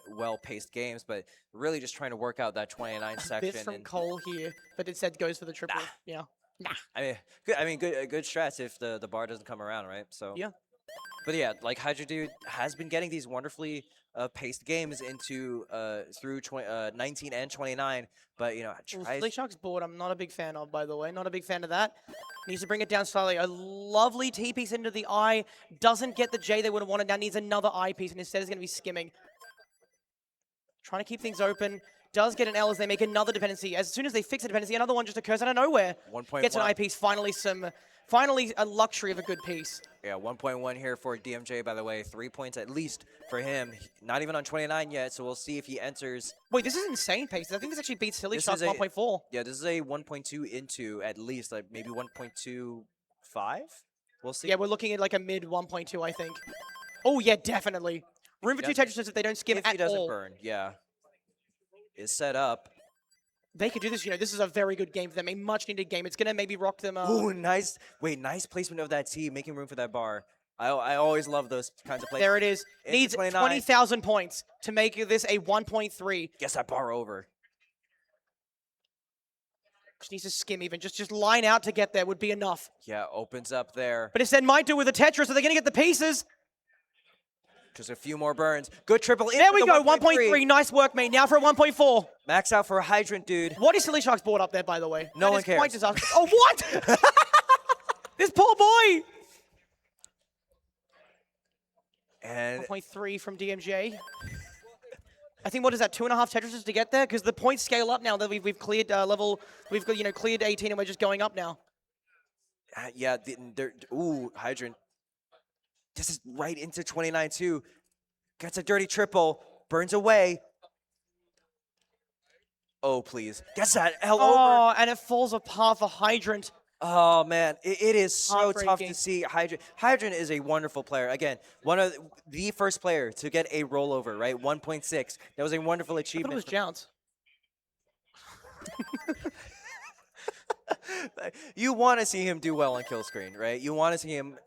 well-paced games, but really just trying to work out that 29 section. Bit from Cole here, but instead goes for the triple. Yeah. Nah. I mean, good strats if the bar doesn't come around, right? So Yeah. But yeah, like HydrantDude has been getting these wonderfully paced games into through 19 and 29, but you know, Silly Shark's board, I'm not a big fan of, by the way. Not a big fan of that. Needs to bring it down slightly. A lovely T piece into the eye. Doesn't get the J they would have wanted. Now needs another I piece, and instead is going to be skimming. Trying to keep things open. Does get an L as they make another dependency. As soon as they fix a dependency, another one just occurs out of nowhere. 1.1. Gets an I piece. Finally a luxury of a good piece. Yeah, 1.1 here for DMJ, by the way. 3 points at least for him. Not even on 29 yet, so we'll see if he enters. Wait, this is insane pace. I think this actually beats Silly This Shark's is a- 1.4. Yeah, this is a 1.2 into at least, like maybe 1.25? We'll see. Yeah, we're looking at like a mid 1.2, I think. Oh, yeah, definitely. Room for two Tetrises if they don't skim if he at doesn't all. burn, yeah. Is set up. They could do this, you know, this is a very good game for them, a much-needed game. It's going to maybe rock them. Ooh, nice. Wait, nice placement of that T, making room for that bar. I always love those kinds of plays. There it is. Into Needs 29. 20,000 points to make this a 1.3. Gets that bar over. Just needs to skim even. Just line out to get there would be enough. Yeah, opens up there. But instead might do with a Tetris, so they're going to get the pieces. Just a few more burns. Good triple in. There we for go, the 1.3. Nice work, mate. Now for a 1.4. Max out for HydrantDude. What is Silly Shark's board up there, by the way? No That one is quite cares. disastrous. Oh, what? This poor boy. And 1.3 from DMJ. I think, what is that, 2.5 Tetrises to get there? Because the points scale up now that we've cleared level, we've got, you know, cleared 18 and we're just going up now. yeah, ooh, Hydrant. This is right into 29 too. Gets a dirty triple. Burns away. Oh, please. Gets that L over. Oh, and it falls apart for Hydrant. Oh, man. It is so tough Heartbreaking. to see. Hydrant is a wonderful player. Again, one of the first player to get a rollover, right? 1.6. That was a wonderful I thought achievement. it was Jounce. You want to see him do well on kill screen, right? You want to see him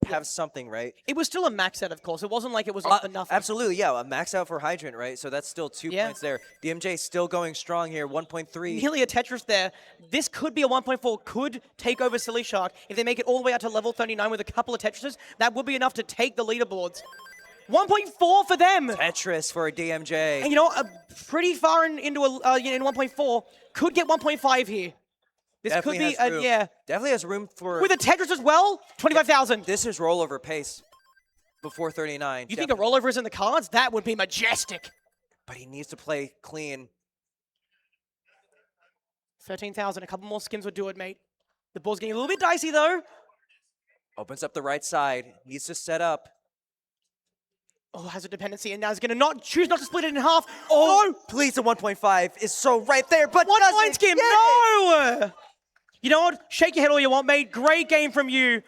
have something, right? It was still a max set, of course. It wasn't like it was up for nothing. Absolutely, yeah. A max out for Hydrant, right? So that's still 2 Yeah. points there. DMJ still going strong here, 1.3. Nearly a Tetris there. This could be a 1.4, could take over Silly Shark. If they make it all the way out to level 39 with a couple of Tetrises, that would be enough to take the leaderboards. 1.4 for them. Tetris for a DMJ. And you know, pretty far into in 1.4, could get 1.5 here. This Definitely could be, has room. yeah. Definitely has room for... With a Tetris as well, 25,000. This is rollover pace before 39. You think a rollover is in the cards? That would be majestic. But he needs to play clean. 13,000. A couple more skims would do it, mate. The ball's getting a little bit dicey, though. Opens up the right side. Needs to set up. Oh, has a dependency, and now he's going to choose not to split it in half. Oh, No! please, the 1.5 is so right there, but One doesn't point skim, get it. no! You know what? Shake your head all you want, mate. Great game from you.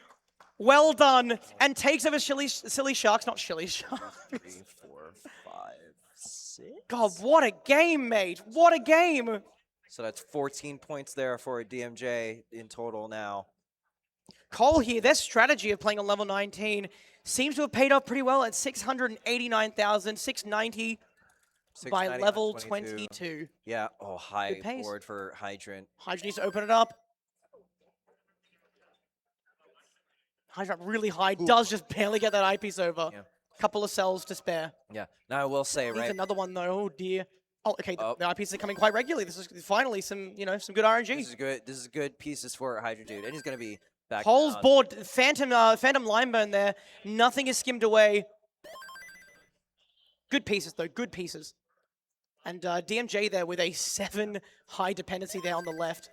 Well done. And takes over Silly Sharks, not Silly Sharks. 3, 4, 5, 6. God, what a game, mate. What a game. So that's 14 points there for DMJ in total now. Cole here, their strategy of playing on level 19 seems to have paid off pretty well at 689,000, 690 by 690 on level 22. Yeah, oh, high Good pace. board for Hydrant. Hydrant needs to open it up. Hydrant really high, does just barely get that eyepiece over. Yeah. Couple of cells to spare. Yeah, now I will say, Needs right, another one though, oh dear. Oh, okay, Oh. the eyepieces are coming quite regularly. This is finally some, some good RNG. this is good. This is good pieces for HydrantDude, and he's going to be back Cole's on. board, Phantom line burn there. Nothing is skimmed away. Good pieces though, good pieces. And DMJ there with a 7 high dependency there on the left.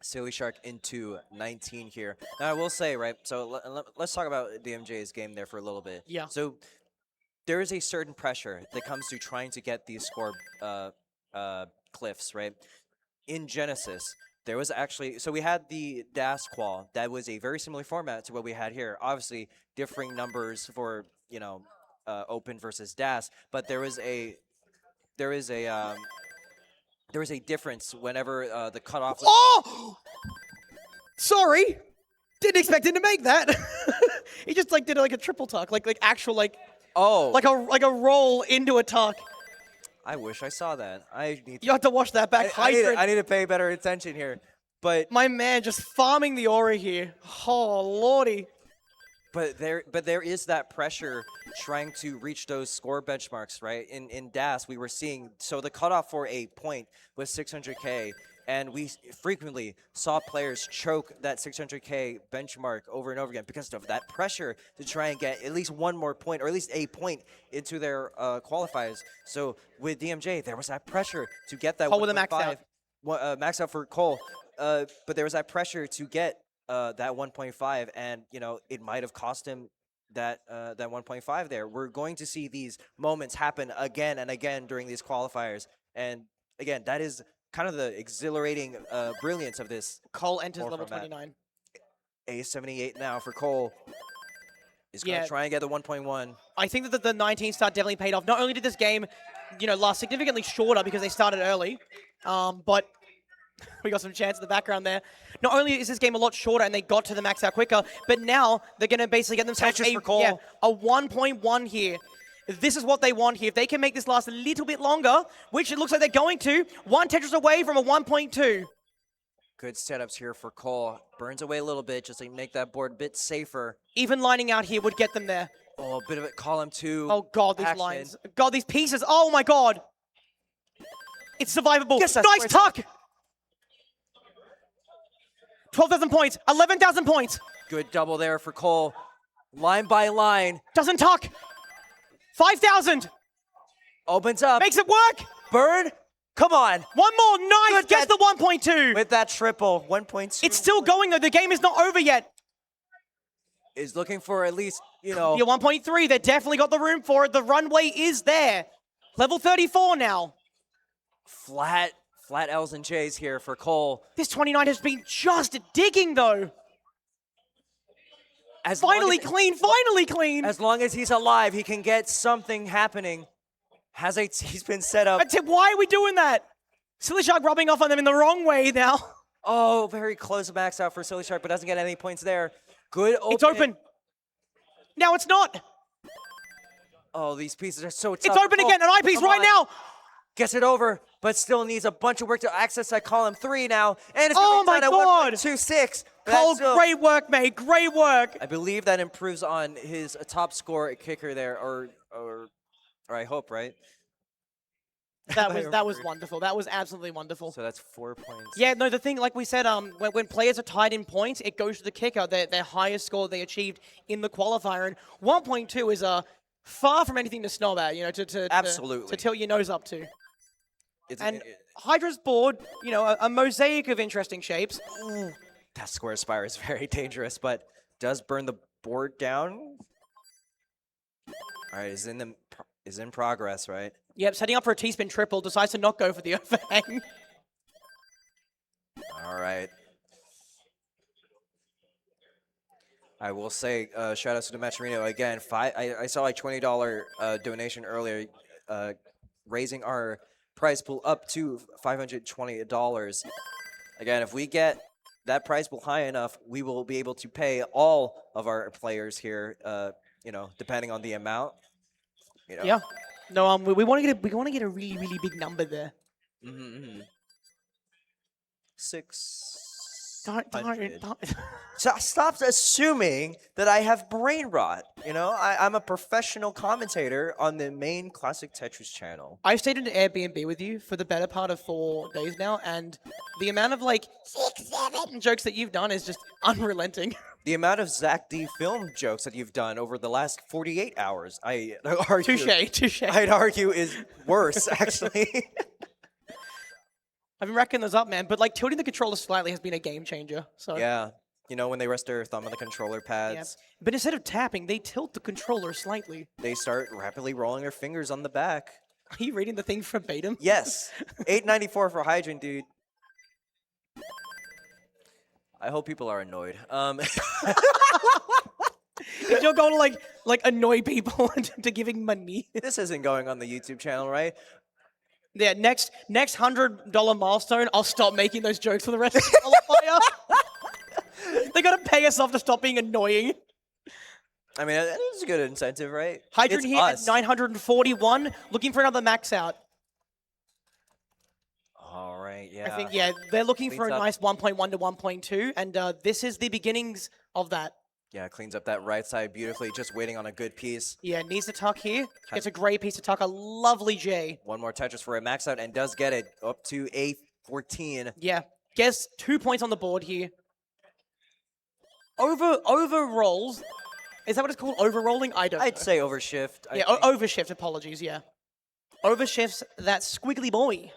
Silly Shark into 19 here. Now I will say, right, so let's talk about DMJ's game there for a little bit. Yeah. So there is a certain pressure that comes to trying to get these score cliffs, right? In Genesis, there was actually, so we had the DAS qual. That was a very similar format to what we had here. Obviously, differing numbers for, open versus DAS, but there was a difference whenever the cutoff was... Oh! Sorry! Didn't expect him to make that. He just did a triple tuck, actual Oh! like a roll into a tuck. I wish I saw that. I need You have to watch that back. I Hydrant. need to pay better attention here. But My man just farming the aura here. Oh lordy. there is that pressure trying to reach those score benchmarks, right? In DAS, we were seeing, so the cutoff for a point was 600K, and we frequently saw players choke that 600K benchmark over and over again because of that pressure to try and get at least one more point, or at least a point into their qualifiers. So with DMJ, there was that pressure to get that Cole with a max out. max out for Cole, but there was that pressure to get that 1.5, and it might have cost him that 1.5 there. We're going to see these moments happen again and again during these qualifiers, and again, that is kind of the exhilarating brilliance of this. Cole enters More level format. 29. A78 now for Cole. He's going to try and get the 1.1. I think that the 19 start definitely paid off. Not only did this game, last significantly shorter because they started early, but we got some chance in the background there. Not only is this game a lot shorter and they got to the max out quicker, but now they're going to basically get themselves Tetris for Cole. a 1.1 here. This is what they want here. If they can make this last a little bit longer, which it looks like they're going to, one Tetris away from a 1.2. Good setups here for Cole. Burns away a little bit just to make that board a bit safer. Even lining out here would get them there. Oh, a bit of it. Column 2. Oh, God, these action. lines. God, these pieces. Oh, my God. It's survivable. Yes, that's nice where tuck. 12,000 points. 11,000 points. Good double there for Cole. Line by line. Doesn't tuck. 5,000. Opens up. Makes it work. Bird. Come on. One more. Nice. Good Gets catch. the 1.2. With that triple. 1.2. It's still going, though. The game is not over yet. Is looking for at least, Yeah, 1.3. They definitely got the room for it. The runway is there. Level 34 now. flat L's and J's here for Cole. This 29 has been just digging, though. Finally clean. As long as he's alive, he can get something happening. He's been set up. Why are we doing that? Silly Shark rubbing off on them in the wrong way now. Oh, very close max out for Silly Shark, but doesn't get any points there. Good open. It's open. Now it's not. Oh, these pieces are so tough. It's open again. An eyepiece right now. Gets it over, but still needs a bunch of work to access that column 3 now. And it's Oh going to my God. 1.26. Cole, great work, mate. Great work. I believe that improves on his top score kicker there, or I hope, right? That was wonderful. That was absolutely wonderful. So that's 4 points. Yeah, no, the thing, like we said, when players are tied in points, it goes to the kicker, their highest score they achieved in the qualifier. And 1.2 is far from anything to snob at, you know, Absolutely. to tilt your nose up to. It's, And Hydra's board, you know, a mosaic of interesting shapes. that square spire is very dangerous, but does burn the board down. All right, is in progress, right? Yep, setting up for a T-spin triple, decides to not go for the overhang. All right. I will say, shout out to the Matcherino again. I saw a $20 donation earlier, raising our prize pool up to $520. Again, if we get that prize pool high enough, we will be able to pay all of our players here. You know, depending on the amount. You know. Yeah. No, we want to get a really, really big number there. 600. Stop assuming that I have brain rot. You know, I'm a professional commentator on the main Classic Tetris channel. I've stayed in an Airbnb with you for the better part of 4 days now, and the amount of like 6, 7 jokes that you've done is just unrelenting. The amount of Zach D film jokes that you've done over the last 48 hours, I argue. Touche. I'd argue is worse, actually. I've been racking those up, man. But like tilting the controller slightly has been a game changer. So Yeah. You know, when they rest their thumb on the controller pads, But instead of tapping, they tilt the controller slightly. they start rapidly rolling their fingers on the back. Are you reading the thing verbatim? Yes. 894 for HydrantDude. I hope people are annoyed. If you're going to like annoy people into giving money. This isn't going on the YouTube channel, right? Yeah, next $100 milestone, I'll stop making those jokes for the rest of the qualifier. They gotta pay us off to stop being annoying. I mean, it is a good incentive, right? Hydrant It's here us. at 941, looking for another max out. All right, yeah. I think, yeah, they're looking for a Cleans up. nice 1.1 to 1.2, and this is the beginnings of that. Yeah, cleans up that right side beautifully, just waiting on a good piece. Yeah, needs to tuck here. Gets a great piece to tuck, a lovely J. One more Tetris for a max out and does get it up to a 14. Yeah, gets 2 points on the board here. Over rolls. Is that what it's called? Over rolling? I don't know. I'd say overshift. Yeah, overshift, apologies, yeah. Overshifts that squiggly boy.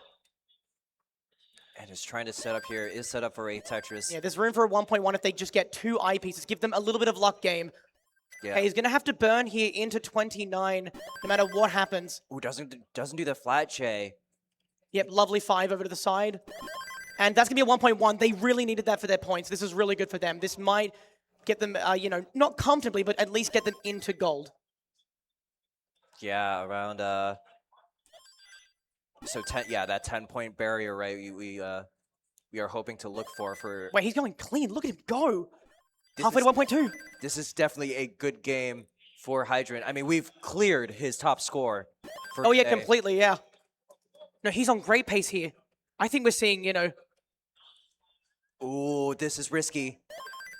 And is trying to set up here, is set up for a Tetris. Yeah, there's room for a 1.1 if they just get 2 eyepieces. Give them a little bit of luck game. Yeah. Okay, he's going to have to burn here into 29 no matter what happens. Ooh, doesn't do the flat J. Yep, lovely 5 over to the side. And that's going to be a 1.1. They really needed that for their points. This is really good for them. This might get them, you know, not comfortably, but at least get them into gold. Yeah, around so 10. Yeah, that 10-point barrier, right? We are hoping to look for. Wait, he's going clean. Look at him go. This Halfway is- to 1.2. This is definitely a good game for Hydrant. I mean, we've cleared his top score. For Oh, yeah, today. completely, yeah. No, he's on great pace here. I think we're seeing, you know... Ooh, this is risky.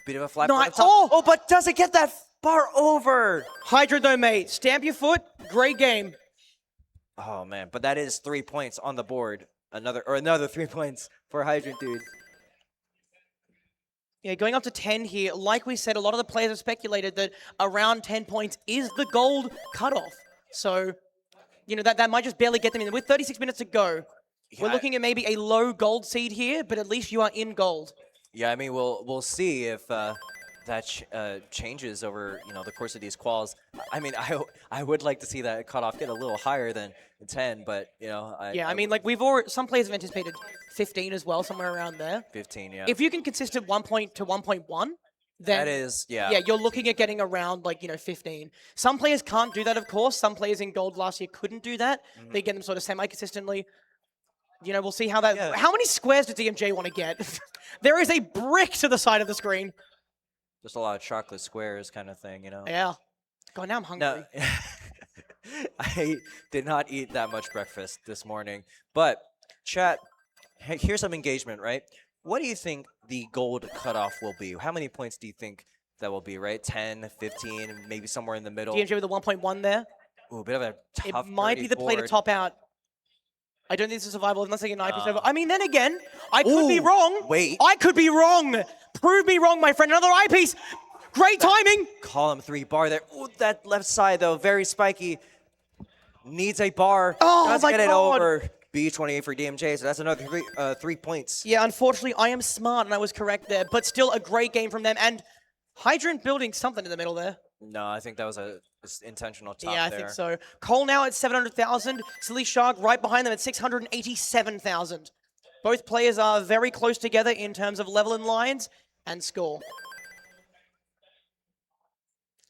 Bit of a flat. No, bar on top. oh! But does it get that bar over? Hydra though, mate. Stamp your foot. Great game. Oh man, but that is 3 points on the board. Another 3 points for HydrantDude. Yeah, going up to 10 here. Like we said, a lot of the players have speculated that around 10 points is the gold cutoff. So, you know, that might just barely get them in. With 36 minutes to go, we're Yeah. looking at maybe a low gold seed here, but at least you are in gold. Yeah, I mean, we'll see if that changes over the course of these quals. I mean, I would like to see that cutoff get a little higher than 10, but I mean, like some players have anticipated 15 as well, somewhere around there. 15, yeah. If you can consistent 1 point to 1.1, then That is, yeah. yeah, you're looking at getting around 15. Some players can't do that, of course. Some players in gold last year couldn't do that. They get them sort of semi-consistently. You know, we'll see how that. Yeah. How many squares does DMJ want to get? There is a brick to the side of the screen. Just a lot of chocolate squares kind of thing, Yeah. God, now I'm hungry. No, I did not eat that much breakfast this morning. But, chat, here's some engagement, right? What do you think the gold cutoff will be? How many points do you think that will be, right? 10, 15, maybe somewhere in the middle? DMJ with a 1.1 there. Ooh, a bit of a It tough might be the play to board. top out. I don't think this is survival unless they get an eyepiece over. I mean, then again, I could be wrong. wait. I could be wrong. Prove me wrong, my friend. Another eyepiece. Great timing. Column 3 bar there. Ooh, that left side, though, very spiky. Needs a bar. Oh, Does my get it God. over. B28 for DMJ, so that's another 3 points. Yeah, unfortunately, I am smart and I was correct there, but still a great game from them. And Hydrant building something in the middle there. No, I think that was a intentional top Yeah, I there. think so. Cole now at 700,000. Silly Shark right behind them at 687,000. Both players are very close together in terms of level and lines and score.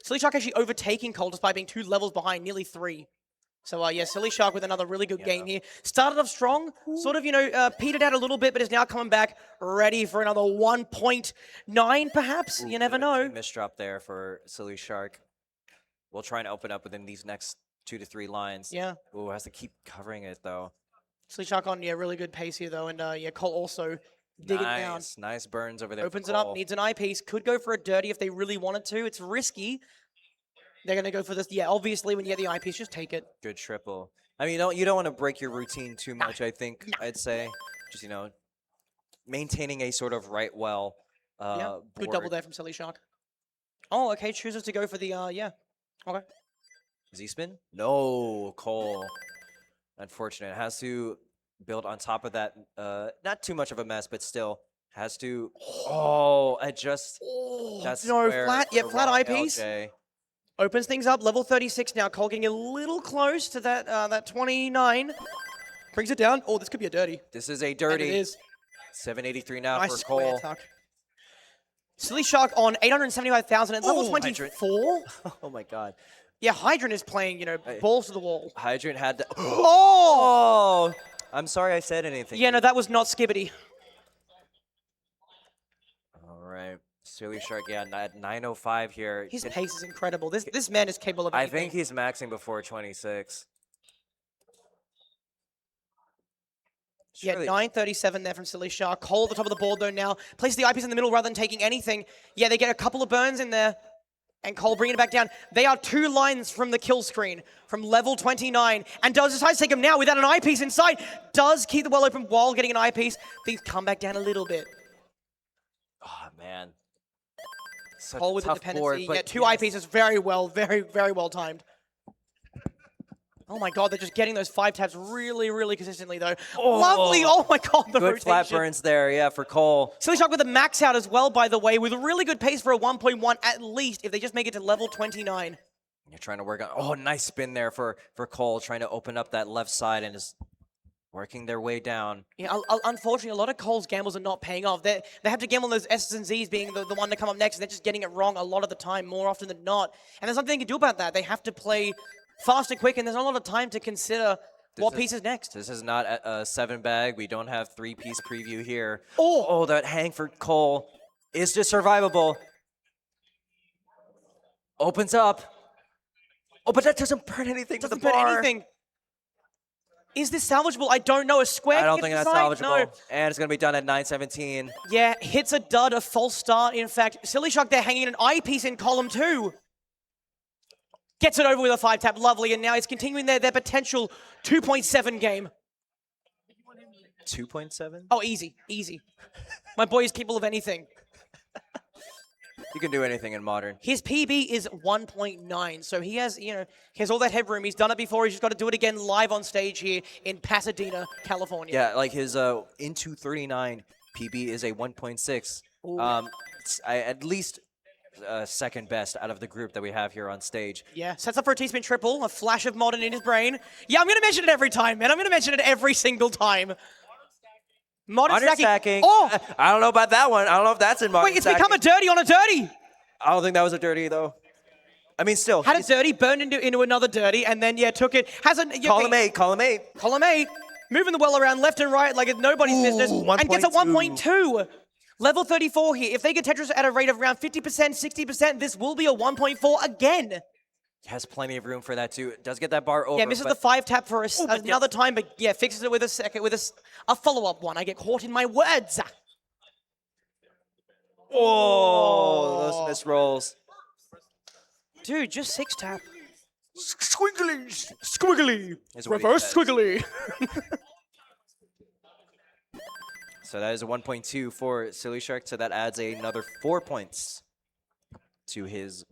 Silly Shark actually overtaking Cole despite being 2 levels behind, nearly 3. So, yeah, Silly Shark with another really good game here. Started off strong, sort of, petered out a little bit, but is now coming back ready for another 1.9, perhaps? You never know. Misdrop there for Silly Shark. We'll try and open up within these next 2 to 3 lines. Yeah. Ooh, has to keep covering it, though. Silly Shark on, really good pace here, though. And, Cole also digging down. Nice burns over there. Opens it up, needs an eyepiece. Could go for a dirty if they really wanted to. It's risky. They're going to go for this. Yeah, obviously, when you get the eyepiece, just take it. Good triple. I mean, you don't want to break your routine too much, I think, I'd say. Just, maintaining a sort of right well Yeah, good board. double there from Silly Shark. Oh, okay, chooses to go for the, yeah. Okay. Z-spin? No, Cole. Unfortunate. Has to build on top of that. Not too much of a mess, but still has to. Oh, adjust. That's no, where flat. the Yeah, flat wrong eyepiece. LJ. Opens things up. Level 36 now. Cole getting a little close to that that 29. Brings it down. Oh, this could be a dirty. This is a And dirty. it is. 783 now Nice for square Cole. tuck. Silly Shark on 875,000 at level Oh, 24. Oh my God. Yeah, Hydrant is playing, balls to the wall. Hydrant had to. Oh! Oh! I'm sorry I said anything. Yeah, no, that was not Skibbity. All right. Silly Shark, yeah, at 905 here. His pace is incredible. This man is capable of I anything. think he's maxing before 26. Yeah, Surely- 937 there from Silly Shark. Cole at the top of the board, though, now. Places the eyepiece in the middle rather than taking anything. Yeah, they get a couple of burns in there. And Cole bringing it back down. They are 2 lines from the kill screen, from level 29. And does decide to take him now without an eyepiece inside. Does keep the well open while getting an eyepiece. Things come back down a little bit. Oh, man. Such Cole with the tough board, dependency. but Yeah, 2 yes. eyepieces. Very well, very, very well timed. Oh my God, they're just getting those 5 taps really, really consistently, though. Lovely. Oh my God, the Good rotation. flat burns there, yeah, for Cole. Silly Shark with a max out as well, by the way, with a really good pace for a 1.1 at least if they just make it to level 29. You're trying to work on. Oh, nice spin there for Cole, trying to open up that left side and is working their way down. Yeah, unfortunately, a lot of Cole's gambles are not paying off. They have to gamble on those S's and Z's being the one to come up next, and they're just getting it wrong a lot of the time, more often than not. And there's nothing they can do about that. They have to play fast and quick, and there's not a lot of time to consider what piece is next. This is not a 7-bag. We don't have 3-piece preview here. Oh, That hang for Cole is just survivable. Opens up. Oh, but that doesn't burn anything to the doesn't put bar. anything. Is this salvageable? I don't know. A square I don't hits think the that's side? salvageable. No. And it's going to be done at 917. Yeah, hits a dud, a false start. In fact, Silly Shark there hanging an eyepiece in column 2. Gets it over with a 5-tap, lovely, and now it's continuing their potential 2.7 game. 2.7? Oh, easy, easy. My boy is capable of anything. You can do anything in modern. His PB is 1.9, so he has, he has all that headroom. He's done it before. He's just got to do it again live on stage here in Pasadena, California. Yeah, like his into 39 PB is a 1.6. It's, at least second best out of the group that we have here on stage. Yeah, sets up for a T-spin triple, a flash of modern in his brain. Yeah, I'm going to mention it every time, man. I'm going to mention it every single time. Modern Stacking. Oh! I don't know about that one. I don't know if that's in modern Wait, it's stacking. become a dirty on a dirty. I don't think that was a dirty, though. I mean, still. Had a dirty, burned into another dirty, and then, took it. Column 8, column 8. Column 8, moving the well around left and right like it's nobody's business, and gets a 1.2. Level 34 here. If they get Tetris at a rate of around 50%, 60%, this will be a 1.4 again. Has plenty of room for that, too. Does get that bar over. Yeah, misses the 5-tap for another time, but fixes it with a follow-up one. I get caught in my words. Oh, those miss rolls. Dude, just 6-tap. Squiggly. Is what he says. squiggly. So that is a 1.2 for Silly Shark. So that adds another 4 points to his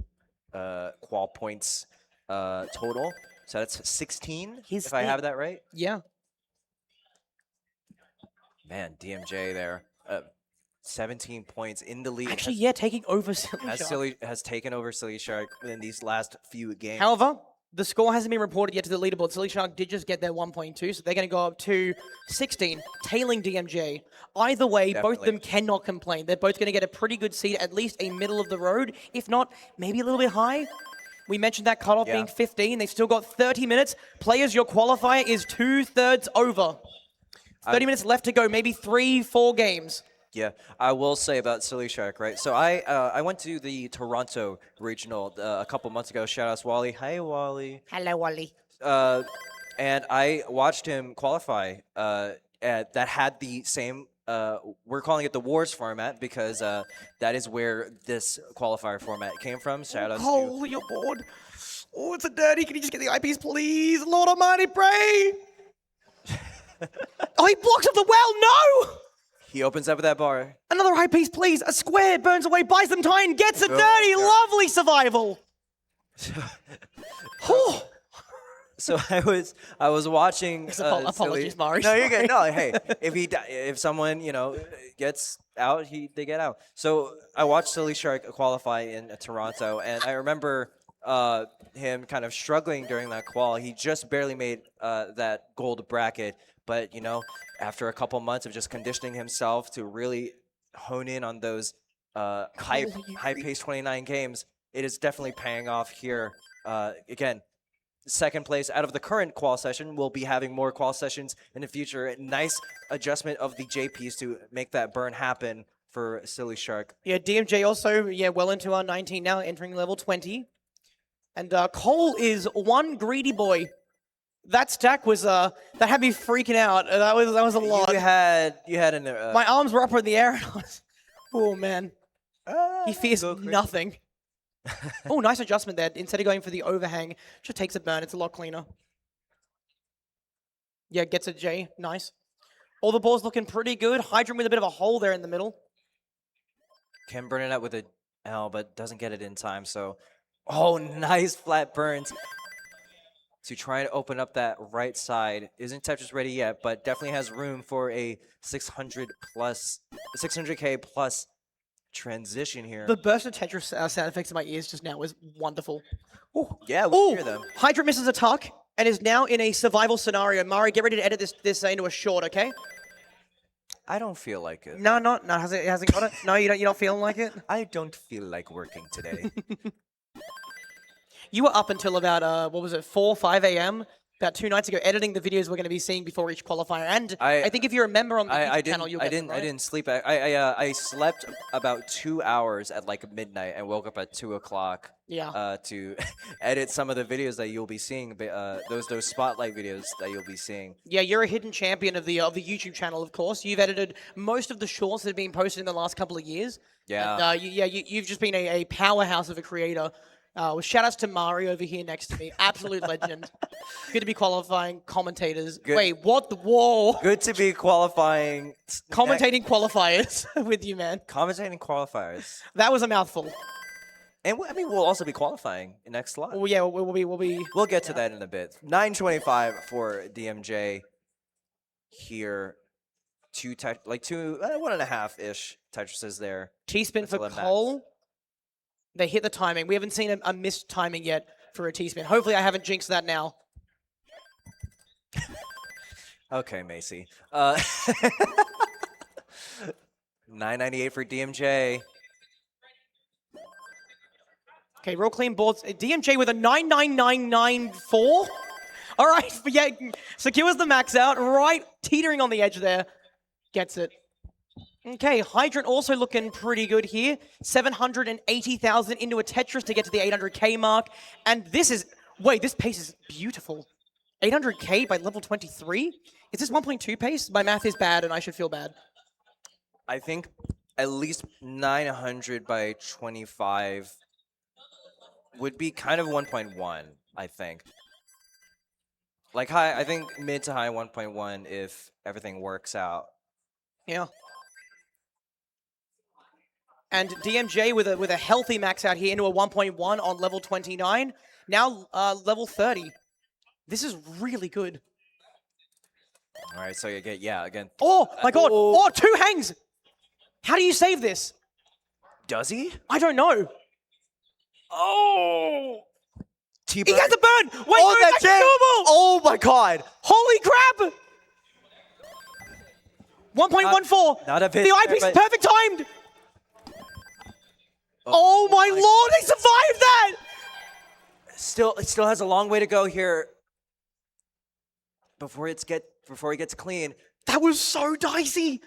qual points total. So that's 16, if I have that right. Yeah. Man, DMJ there. 17 points in the lead. Actually, yeah, taking over Silly Shark. Has taken over Silly Shark in these last few games. However, the score hasn't been reported yet to the leaderboard. Silly Shark did just get their 1.2, so they're going to go up to 16, tailing DMJ. Either way, both of them cannot complain. They're both going to get a pretty good seed, at least a middle of the road. If not, maybe a little bit high. We mentioned that cutoff being 15. They've still got 30 minutes. Players, your qualifier is 2/3 over. 30 minutes left to go, maybe 3-4 games. Yeah, I will say about Silly Shark, right? So I went to the Toronto regional a couple months ago. Shout out to Wally. Hi, Wally. Hello, Wally. And I watched him qualify. That had the same. We're calling it the Wars format because that is where this qualifier format came from. Shout out Oh, you're bored. Oh, it's a dirty. Can you just get the eyepiece, please? Lord Almighty, pray. Oh, he blocks up the well. No. He opens up that bar. Another eyepiece, please. A square burns away, buys them time, gets it dirty. Lovely survival. So I was watching. Apologies, Mari. No, you're good. No, hey, if someone gets out, they get out. So I watched Silly Shark qualify in Toronto, and I remember him kind of struggling during that qual. He just barely made that gold bracket, but after a couple months of just conditioning himself to really hone in on those high-paced 29 games, it is definitely paying off here. Again, second place out of the current qual session. We'll be having more qual sessions in the future. Nice adjustment of the JPs to make that burn happen for Silly Shark. Yeah, DMJ also, well into our 19 now, entering level 20. And Cole is one greedy boy. That stack was that had me freaking out. That was a lot. You had an my arms were up in the air. And I was, oh man, he fears nothing. Oh, nice adjustment there. Instead of going for the overhang, just takes a burn. It's a lot cleaner. Yeah, gets a J. Nice. All the balls looking pretty good. Hydrant with a bit of a hole there in the middle. Can burn it out with a L, but doesn't get it in time. So, oh, nice flat burns. To try and open up that right side. Isn't Tetris ready yet, but definitely has room for a 600K plus transition here. The burst of Tetris sound effects in my ears just now was wonderful. Ooh. Yeah, we hear them. Hydra misses a tuck and is now in a survival scenario. Mari, get ready to edit this into a short, okay? I don't feel like it. No, hasn't got it. No, you're not feeling like it. I don't feel like working today. You were up until about, 4, 5 a.m., about 2 nights ago, editing the videos we're going to be seeing before each qualifier. And I think if you're a member on the YouTube channel, you'll get them, right? I didn't sleep. I slept about 2 hours at like midnight and woke up at 2 o'clock. Yeah. To edit some of the videos that you'll be seeing. Those spotlight videos that you'll be seeing. Yeah, you're a hidden champion of the YouTube channel, of course. You've edited most of the shorts that have been posted in the last couple of years. Yeah. And, you've just been a powerhouse of a creator. Shout outs to Mari over here next to me. Absolute legend. Good to be qualifying commentators. Good. Wait, what the whoa? Good to be qualifying. Commentating qualifiers with you, man. Commentating qualifiers. That was a mouthful. And we'll also be qualifying in next slot. Well, yeah, we'll be. We'll get to that in a bit. 9:25 for DMJ here. 1.5 ish Tetrises there. T-spin for Cole. They hit the timing. We haven't seen a missed timing yet for a T-spin. Hopefully I haven't jinxed that now. Okay, Macy. 998 for DMJ. Okay, real clean boards. DMJ with a 99994. All right, yeah, secures the max out. Right, teetering on the edge there. Gets it. Okay, Hydrant also looking pretty good here. 780,000 into a Tetris to get to the 800K mark. And this pace is beautiful. 800K by level 23? Is this 1.2 pace? My math is bad and I should feel bad. I think at least 900 by 25 would be kind of 1.1, I think. Like I think mid to high 1.1 if everything works out. Yeah. And DMJ with a healthy max out here into a 1.1 on level 29. Now level 30. This is really good. All right, so you get, yeah, again. Oh my god! Oh, 2 hangs! How do you save this? Does he? I don't know. Oh! He has a burn! Wait, Oh, no, that back to normal! Oh my god! Holy crap! 1.14. Not a bit The there, eyepiece is but- perfect timed! Oh my lord, they survived that! It still has a long way to go here before he gets clean. That was so dicey.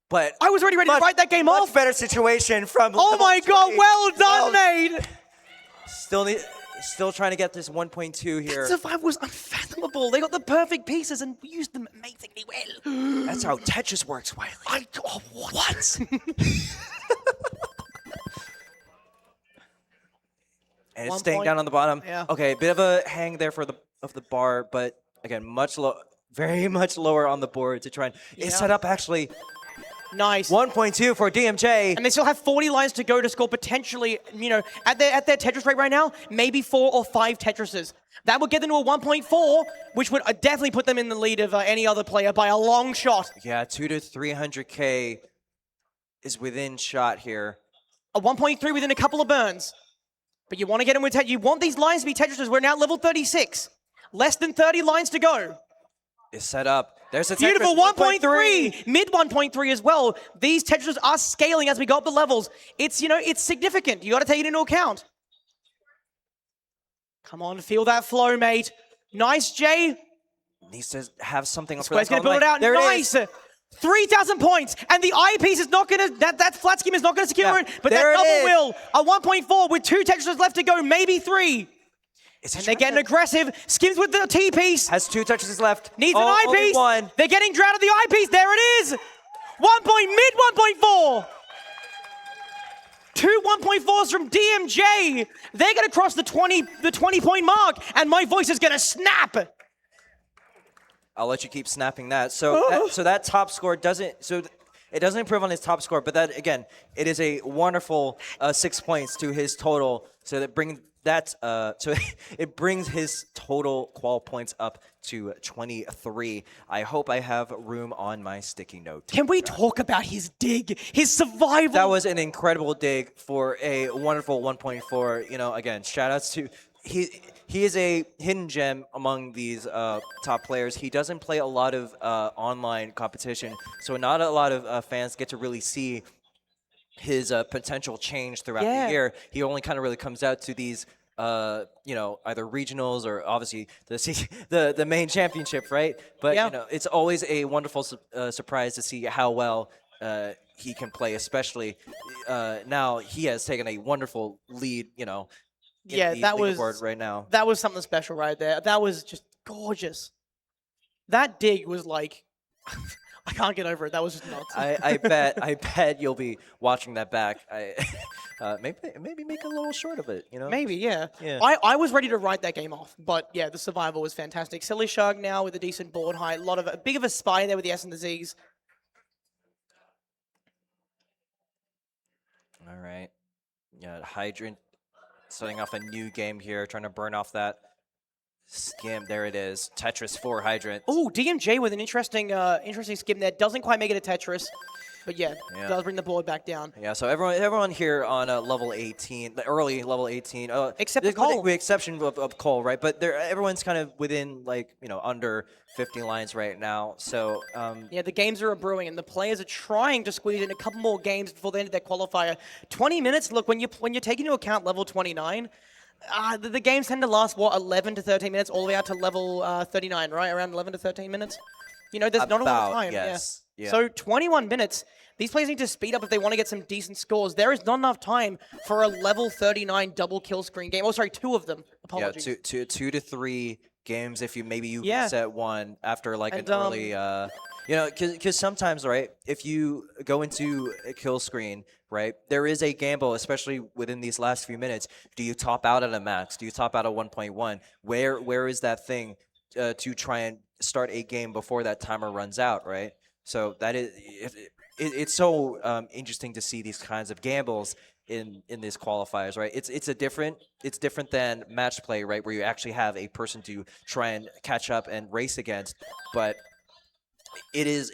But I was already ready to write that game much off. better situation from. Oh level my god, 20. well done, mate! Still trying to get this 1.2 here. Survival was unfathomable. They got the perfect pieces and used them amazingly well. That's how Tetris works, Wiley. What? And it's 1 staying point. down on the bottom. Yeah. Okay, bit of a hang there of the bar, but again, very much lower on the board to try and. It's set up actually Nice. 1.2 for DMJ. And they still have 40 lines to go to score potentially, you know, at their Tetris rate right now, maybe 4 or 5 Tetrises. That would get them to a 1.4, which would definitely put them in the lead of any other player by a long shot. Yeah, 200 to 300K is within shot here. A 1.3 within a couple of burns. But you want to get them with you want these lines to be Tetrises. We're now level 36. Less than 30 lines to go. Is set up. There's a Beautiful Tetris 1.3, mid 1.3 as well. These Tetrises are scaling as we go up the levels. It's, you know, it's significant. You got to take it into account. Come on, feel that flow, mate. Nice, Jay. Needs to have something for Square's that going to build it out. There Nice. it is. 3,000 points, and the eyepiece is not going to, that flat scheme is not going to secure Yeah, it, but there that it double is. will. A 1.4 with 2 Tetrises left to go, maybe 3. Is he And they're trying getting to- aggressive. Skims with the T-piece. Has 2 touches left. Needs an Only eyepiece. one. They're getting drowned at the eyepiece. There it is. Mid 1.4. 2 1.4s from DMJ. They're going to cross the 20 point mark, and my voice is going to snap. I'll let you keep snapping that. So that top score doesn't. It doesn't improve on his top score, but that again, it is a wonderful 6 points to his total. So that brings that. So it brings his total qual points up to 23. I hope I have room on my sticky note. Can we talk about his dig, his survival? That was an incredible dig for a wonderful 1.4. You know, again, shout outs to he is a hidden gem among these top players. He doesn't play a lot of online competition, so not a lot of fans get to really see his potential change throughout the year. He only kind of really comes out to these, you know, either regionals or obviously the main championship, right? But you know, it's always a wonderful surprise to see how well he can play, especially now he has taken a wonderful lead, you know. Yeah, that was right now. That was something special right there. That was just gorgeous. That dig was like, I can't get over it. That was just nuts. I bet you'll be watching that back. Maybe make a little short of it, you know? Maybe, yeah. Yeah. I was ready to write that game off, but yeah, the survival was fantastic. Silly Shug now with a decent board height, a big of a spy there with the S and the Z's. All right. Yeah, Hydrant starting off a new game here, trying to burn off that skim. There it is. Tetris 4 Hydrant. Oh, DMJ with an interesting skim there. Doesn't quite make it a Tetris, but yeah, does bring the board back down. Yeah, so everyone here on level 18, the early level 18, Except Cole. With the exception of Cole, right? But everyone's kind of within, like, you know, under 50 lines right now. So yeah, the games are brewing, and the players are trying to squeeze in a couple more games before the end of their qualifier. 20 minutes. Look, when you're taking into account level 29, the games tend to last 11 to 13 minutes, all the way out to level 39, right? Around 11 to 13 minutes. You know, there's not a lot of time. Yes. Yeah. Yeah. So 21 minutes. These players need to speed up if they want to get some decent scores. There is not enough time for a level 39 double kill screen game. Oh, sorry, 2 of them. Apologies. Yeah, two to 3 games if you Yeah. reset one after like And, an early, you know, because sometimes, right, if you go into a kill screen, right, there is a gamble, especially within these last few minutes. Do you top out at a max? Do you top out at 1.1? Where is that thing to try and start a game before that timer runs out, right? So that is, it's so interesting to see these kinds of gambles in these qualifiers, right? It's different than match play, right, where you actually have a person to try and catch up and race against, but it is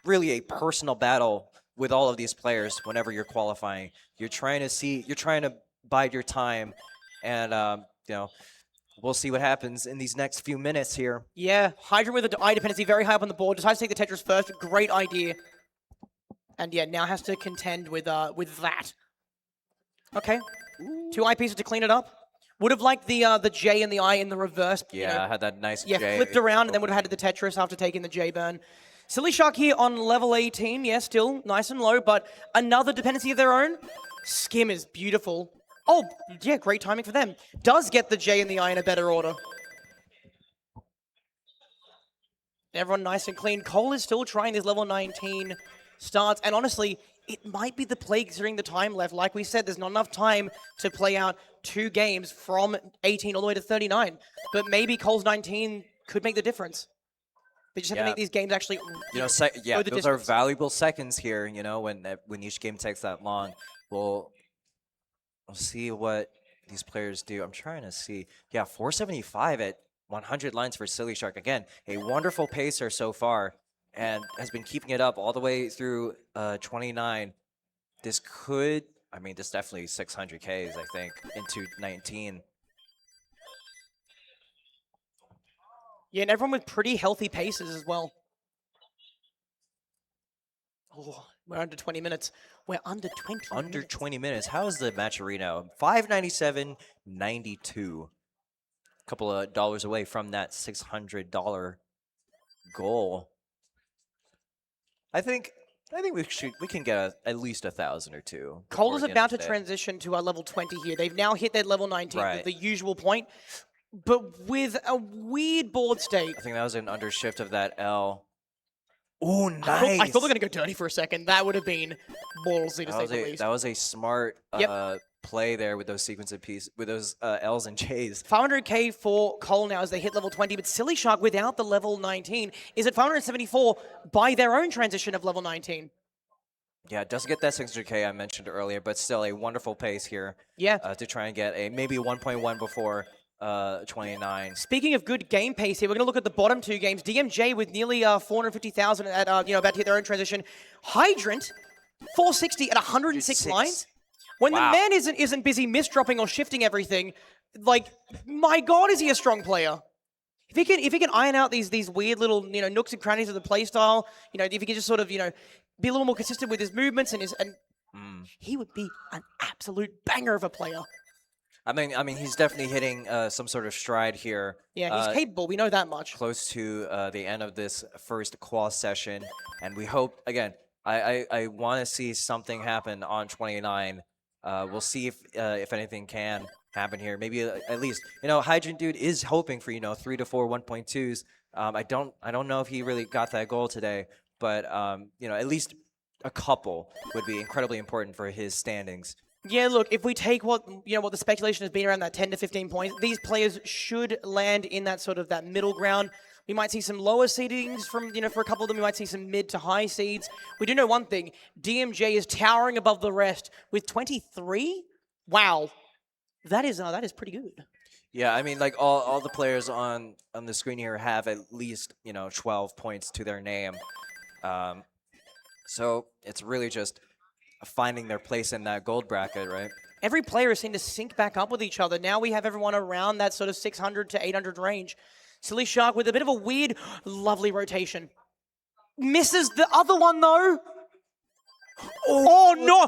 really a personal battle with all of these players. Whenever you're qualifying, you're trying to bide your time, and we'll see what happens in these next few minutes here. Yeah, Hydrant with the eye dependency very high up on the board. Decides to take the Tetris first. Great idea. And yeah, now has to contend with that. Okay, 2 eye pieces to clean it up. Would have liked the J and the I in the reverse. Yeah, had that nice J. Flipped around and then would have had the Tetris after taking the J burn. Silly Shark here on level 18. Yeah, still nice and low, but another dependency of their own. Skim is beautiful. Oh, yeah, great timing for them. Does get the J and the I in a better order. Everyone nice and clean. Cole is still trying this level 19 starts, and honestly, it might be the play considering the time left. Like we said, there's not enough time to play out 2 games from 18 all the way to 39. But maybe Cole's 19 could make the difference. They just have to make these games actually. Those are valuable seconds here. When each game takes that long, we'll see what these players do. I'm trying to see. Yeah, 475 at 100 lines for Silly Shark. Again, a wonderful pacer so far, and has been keeping it up all the way through 29. This definitely 600 Ks, I think, into 19. Yeah, and everyone with pretty healthy paces as well. Oh, we're under 20 minutes. We're under 20 Under 20 minutes. How is the match arena? 597.92. A couple of dollars away from that $600 goal. I think we can get at least 1,000 or 2. Cole is about to transition to our level 20 here. They've now hit their level 19, the usual point, but with a weird board state. I think that was an undershift of that L. Oh, nice. I thought they were going to go dirty for a second. That would have been ballsy to say the least. That was a smart play there with those sequence of pieces, with those L's and J's. 500K for Cole now as they hit level 20, but Silly Shark without the level 19 is at 574 by their own transition of level 19. Yeah, it doesn't get that 600K I mentioned earlier, but still a wonderful pace here. Yeah. To try and get a maybe 1.1 before 29. Speaking of good game pace here, we're going to look at the bottom 2 games. DMJ with nearly 450,000 at about to hit their own transition. Hydrant 460 at 106 lines. When the man isn't busy misdropping or shifting everything, like, my God, is he a strong player? If he can iron out these weird little nooks and crannies of the playstyle, if he can just sort of be a little more consistent with his movements he would be an absolute banger of a player. I mean, he's definitely hitting some sort of stride here. Yeah, he's capable. We know that much. Close to the end of this first qual session, and we hope again. I want to see something happen on 29. We'll see if anything can happen here. Maybe at least HydrantDude is hoping for 3 to 4 1.2s. I don't know if he really got that goal today, but at least a couple would be incredibly important for his standings. Yeah, look, if we take what the speculation has been around that 10 to 15 points, these players should land in that sort of that middle ground. We might see some lower seedings from for a couple of them. We might see some mid to high seeds. We do know one thing: DMJ is towering above the rest with 23. Wow, that is pretty good. Yeah, I mean, like all the players on the screen here have at least 12 points to their name. So it's really just finding their place in that gold bracket, right? Every player has seemed to sync back up with each other. Now we have everyone around that sort of 600 to 800 range. Silly Shark with a bit of a weird, lovely rotation. Misses the other one, though. Oh no!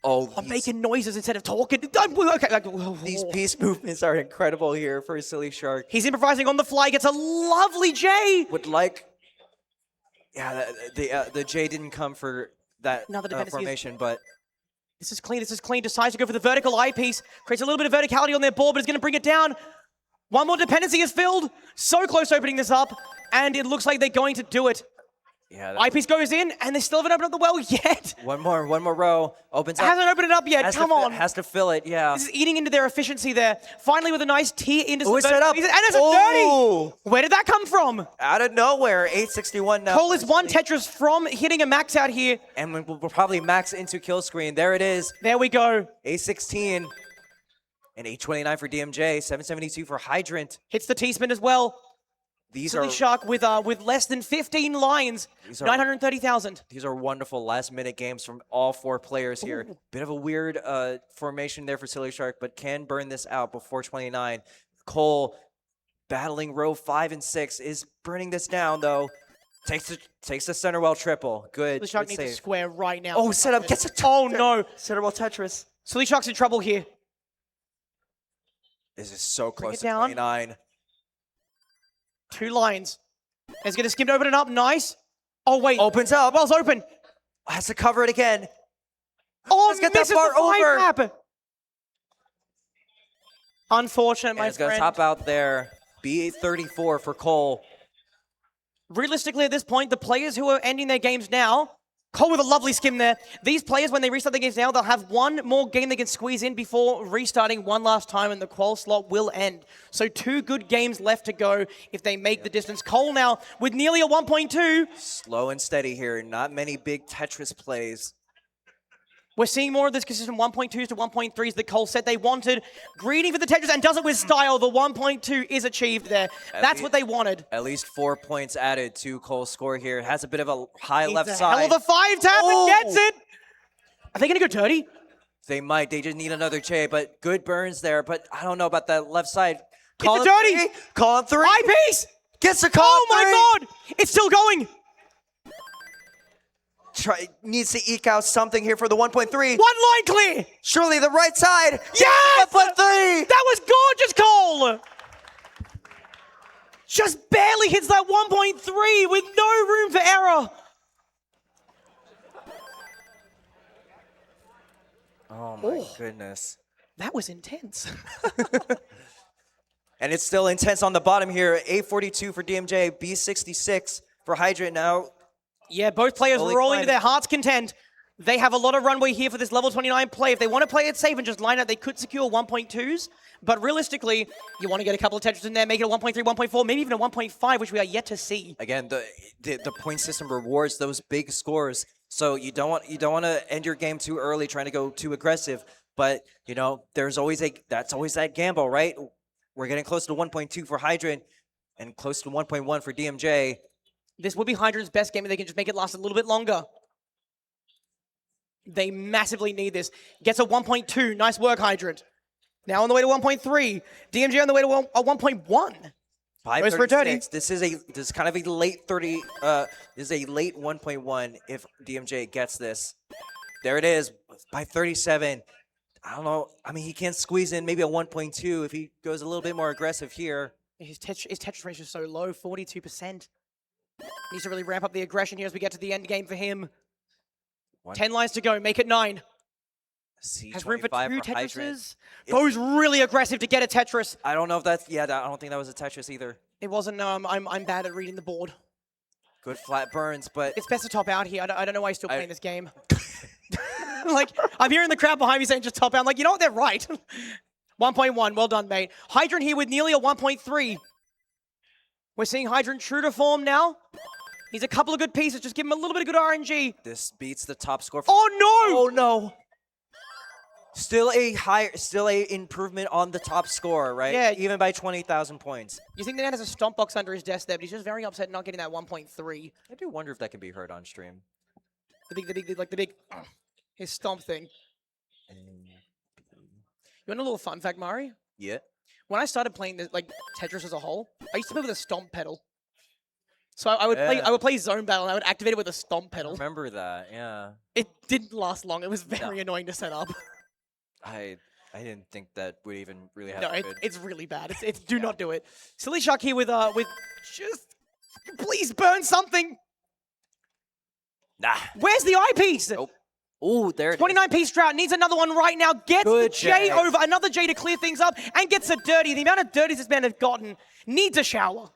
Oh, I'm making noises instead of talking. Okay, these piece movements are incredible here for Silly Shark. He's improvising on the fly, gets a lovely J. The J didn't come for that formation, but this is clean. Decides to go for the vertical eyepiece. Creates a little bit of verticality on their board, but it's going to bring it down. One more dependency is filled. So close to opening this up, and it looks like they're going to do it. Yeah. Eyepiece goes in, and they still haven't opened up the well yet. One more row. Opens up. Hasn't opened it up yet. Come on. Has to fill it, yeah. This is eating into their efficiency there. Finally, with a nice tee into some it's set up. And it's a dirty. Where did that come from? Out of nowhere, 861 now. Cole is one Tetris from hitting a max out here. And we'll probably max into kill screen. There it is. There we go. 816 and 829 for DMJ. 772 for Hydrant. Hits the T-spin as well. These Silly are Shark with less than 15 lines, 930,000. These are wonderful last-minute games from all 4 players here. Bit of a weird formation there for Silly Shark, but can burn this out before 29. Cole battling row 5 and 6 is burning this down though. Takes the center well triple. Good. Silly Shark good needs save. a square right now. Oh, setup gets a Oh no! center well Tetris. Silly Shark's in trouble here. This is so close it to down. 29. 2 lines. He's going to skim to open it up. Nice. Oh, wait. Opens up. Well's open. Has to cover it again. Oh, Let's get that misses bar the five over. tap. Unfortunate, my And it's going to friend. top out there. B834 for Cole. Realistically, at this point, the players who are ending their games now, Cole with a lovely skim there. These players, when they restart their games now, they'll have one more game they can squeeze in before restarting one last time, and the qual slot will end. So 2 good games left to go if they make the distance. Cole now with nearly a 1.2. Slow and steady here. Not many big Tetris plays. We're seeing more of this consistent 1.2s to 1.3s that Cole said they wanted. Greedy for the Tetris and does it with style. The 1.2 is achieved there. That's what they wanted. At least 4 points added to Cole's score here. Has a bit of a high Needs left a side. hell of a 5 tap and gets it. Are they going to go dirty? They might. They just need another J, but good burns there. But I don't know about that left side. It's a dirty. Call on 3. Eyepiece. Gets a call. Oh my God. It's still going. Needs to eke out something here for the 1.3. 1 line clear. Surely the right side. Yes! 1.3. That was gorgeous, Cole. Just barely hits that 1.3 with no room for error. Oh my goodness. That was intense. And it's still intense on the bottom here. 842 for DMJ, B66 for Hydrant now. Yeah, both players Slowly rolling to climbing. their heart's content. They have a lot of runway here for this level 29 play. If they want to play it safe and just line up, they could secure 1.2s. But realistically, you want to get a couple of Tetris in there, make it a 1.3, 1.4, maybe even a 1.5, which we are yet to see. Again, the point system rewards those big scores. So you don't want to end your game too early, trying to go too aggressive. But you know, that's always that gamble, right? We're getting close to 1.2 for Hydrant and close to 1.1 for DMJ. This would be Hydrant's best game if they can just make it last a little bit longer. They massively need this. Gets a 1.2. Nice work, Hydrant. Now on the way to 1.3. DMJ on the way to a 1.1. Goes for a 30. 536. This is kind of a late 30. This is a late 1.1 if DMJ gets this. There it is. 537. I don't know. I mean, he can squeeze in maybe a 1.2 if he goes a little bit more aggressive here. His Tetris ratio is so low, 42%. Needs to really ramp up the aggression here as we get to the end game for him. 10 lines to go, make it 9. Has room for 2 Tetrises. Goes really aggressive to get a Tetris. I don't know if that's, I don't think that was a Tetris either. It wasn't, I'm bad at reading the board. Good flat burns, but It's best to top out here. I don't know why he's still playing this game. Like, I'm hearing the crowd behind me saying just top out. I'm like, you know what, they're right. 1.1, well done, mate. Hydrant here with nearly a 1.3. We're seeing Hydrant true to form now. He's a couple of good pieces. Just give him a little bit of good RNG. this beats the top score. Oh, no! Oh, no. Still a improvement on the top score, right? Yeah. Even by 20,000 points. You think the man has a stomp box under his desk there, but he's just very upset not getting that 1.3. I do wonder if that can be heard on stream. The big, his stomp thing. You want a little fun fact, Mari? Yeah. When I started playing this, like Tetris as a whole, I used to play with a stomp pedal. So I would play zone battle and I would activate it with a stomp pedal. Remember that, yeah. It didn't last long. It was very annoying to set up. I didn't think that would even really have No, good. it's really bad. It's do not do it. Silly Shark here with just please burn something. Nah. Where's the eyepiece? Nope. Ooh, there it is. 29-piece drought needs another one right now. Gets Good the J J. over, another J to clear things up, and gets a dirty. The amount of dirties this man has gotten needs a shower.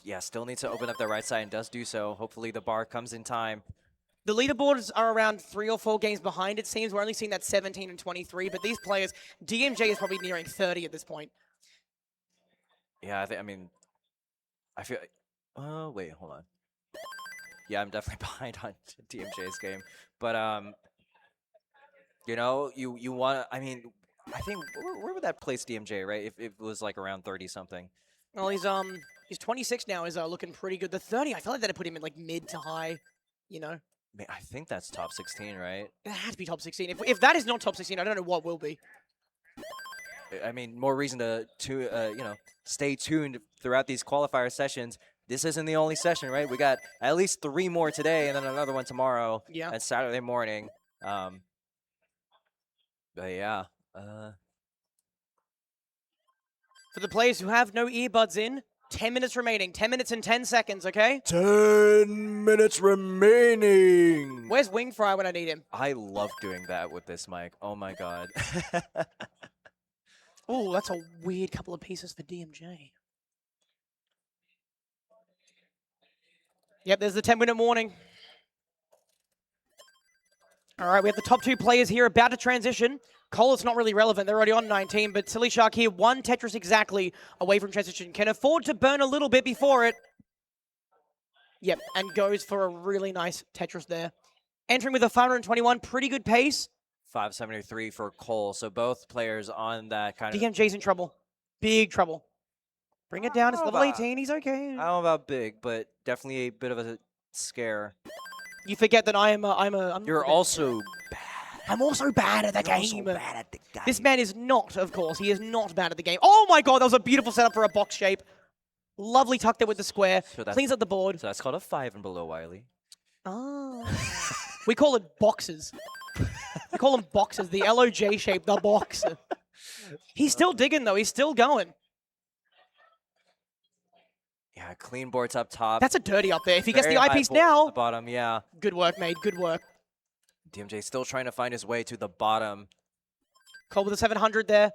Yeah, still needs to open up the right side and does do so. Hopefully the bar comes in time. The leaderboards are around 3 or 4 games behind, it seems. We're only seeing that 17 and 23, but these players, DMJ is probably nearing 30 at this point. Yeah, I mean, I feel. Wait, hold on. Yeah, I'm definitely behind on DMJ's game, but you know, you want. I mean, I think where would that place DMJ, right? If it was like around 30 something. Well, he's 26 now. Is looking pretty good. The 30, I feel like that'd put him in like mid to high. You know. I think that's top 16, right? It has to be top 16. If that is not top 16, I don't know what will be. I mean, more reason to you know, stay tuned throughout these qualifier sessions. This isn't the only session, right? We got at least 3 more today, and then another one tomorrow. Yeah. And Saturday morning. But yeah. For the players who have no earbuds in, 10 minutes remaining. 10 minutes and 10 seconds, okay? 10 minutes remaining. Where's Wingfry when I need him? I love doing that with this mic. Oh my god. Oh, that's a weird couple of pieces for DMJ. Yep, there's the 10-minute warning. All right, we have the top 2 players here about to transition. Cole, it's not really relevant. They're already on 19, but Silly Shark here, 1 Tetris exactly away from transition. Can afford to burn a little bit before it. Yep, and goes for a really nice Tetris there. Entering with a 521, pretty good pace. 573 for Cole. So both players on that kind of. DMJ's in trouble. Big trouble. Bring it down. It's level 18. He's okay. I don't know about big, but definitely a bit of a scare. You forget that I'm You're also bad. I'm also bad at the game. Also bad at the game. This man is not, of course. He is not bad at the game. Oh my god, that was a beautiful setup for a box shape. Lovely tucked there with the square. So Cleans up the board. So that's called a 5 and below, Wiley. Oh. We call it boxes. We call them boxes. The LOJ shape, the box. He's still digging though. He's still going. Yeah, clean boards up top. That's a dirty up there. If he gets Very the high eyepiece board at now. the bottom, yeah. Good work, mate. Good work. DMJ still trying to find his way to the bottom. Cole with a 700 there.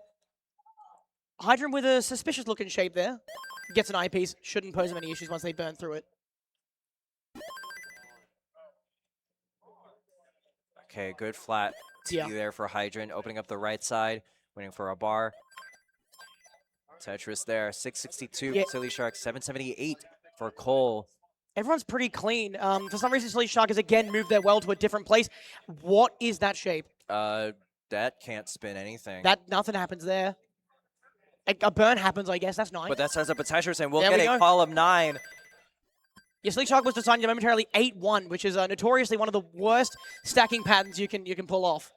Hydrant with a suspicious looking shape there. Gets an eyepiece. Shouldn't pose him any issues once they burn through it. Okay, good flat T there for Hydrant. Opening up the right side. Waiting for a bar. Tetris there. 662. Yeah. Silly Shark. 778 for Cole. Everyone's pretty clean. For some reason, Silly Shark has again moved their well to a different place. What is that shape? That can't spin anything. Nothing happens there. A burn happens, I guess. That's nice. But that sets up a Tetris, and we'll There get we a go. column 9. Yeah, Silly Shark was designed momentarily 8-1, which is notoriously one of the worst stacking patterns you can pull off.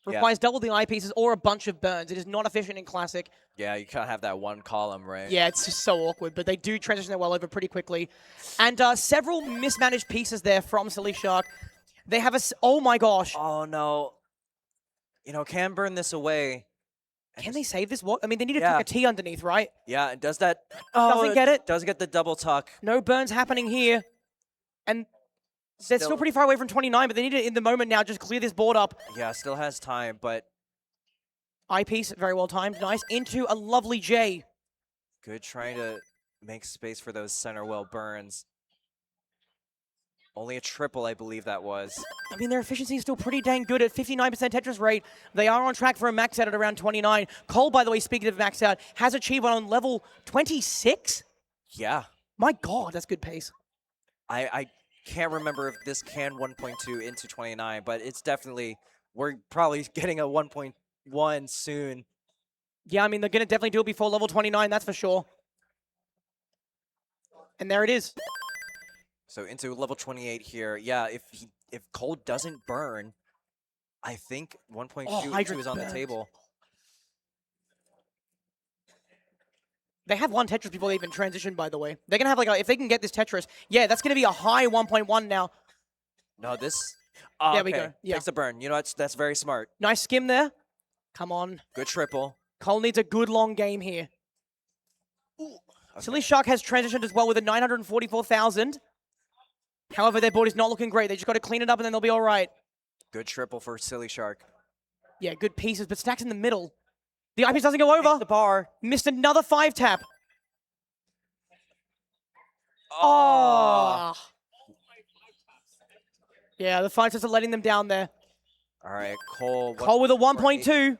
Requires double the eyepieces or a bunch of burns. It is not efficient in Classic. Yeah, you can't have that one column, right? Yeah, it's just so awkward, but they do transition their well over pretty quickly. And several mismanaged pieces there from Silly Shark. They have oh my gosh. Oh, no. You know, can burn this away. Can they save this? What? I mean, they need to tuck a T underneath, right? Yeah, and does that... Doesn't get it. Doesn't get the double tuck. No burns happening here. And they're still pretty far away from 29, but they need to, in the moment now, just clear this board up. Yeah, still has time, but... Eyepiece, very well timed. Nice. Into a lovely J. Good trying to make space for those center well burns. Only a triple, I believe that was. I mean, their efficiency is still pretty dang good at 59% Tetris rate. They are on track for a max out at around 29. Cole, by the way, speaking of max out, has achieved one on level 26? Yeah. My God, that's good pace. I can't remember if this can 1.2 into 29, but it's definitely, we're probably getting a 1.1 soon. Yeah, I mean, they're going to definitely do it before level 29, that's for sure. And there it is. So into level 28 here. Yeah, if Cole doesn't burn, I think 1.2 is on the table. They have one Tetris before they even transition, by the way. They're going to have, like, if they can get this Tetris, yeah, that's going to be a high 1.1 now. No, this... there we go. Yeah. Takes the burn. You know, that's very smart. Nice skim there. Come on. Good triple. Cole needs a good long game here. Okay. Silly Shark has transitioned as well with a 944,000. However, their board is not looking great. They just got to clean it up and then they'll be all right. Good triple for Silly Shark. Yeah, good pieces, but stacks in the middle. The eyepiece doesn't go over. The bar. Missed another 5-tap. Oh. Yeah, the fighters are letting them down there. All right, Cole. Cole with a 1.2.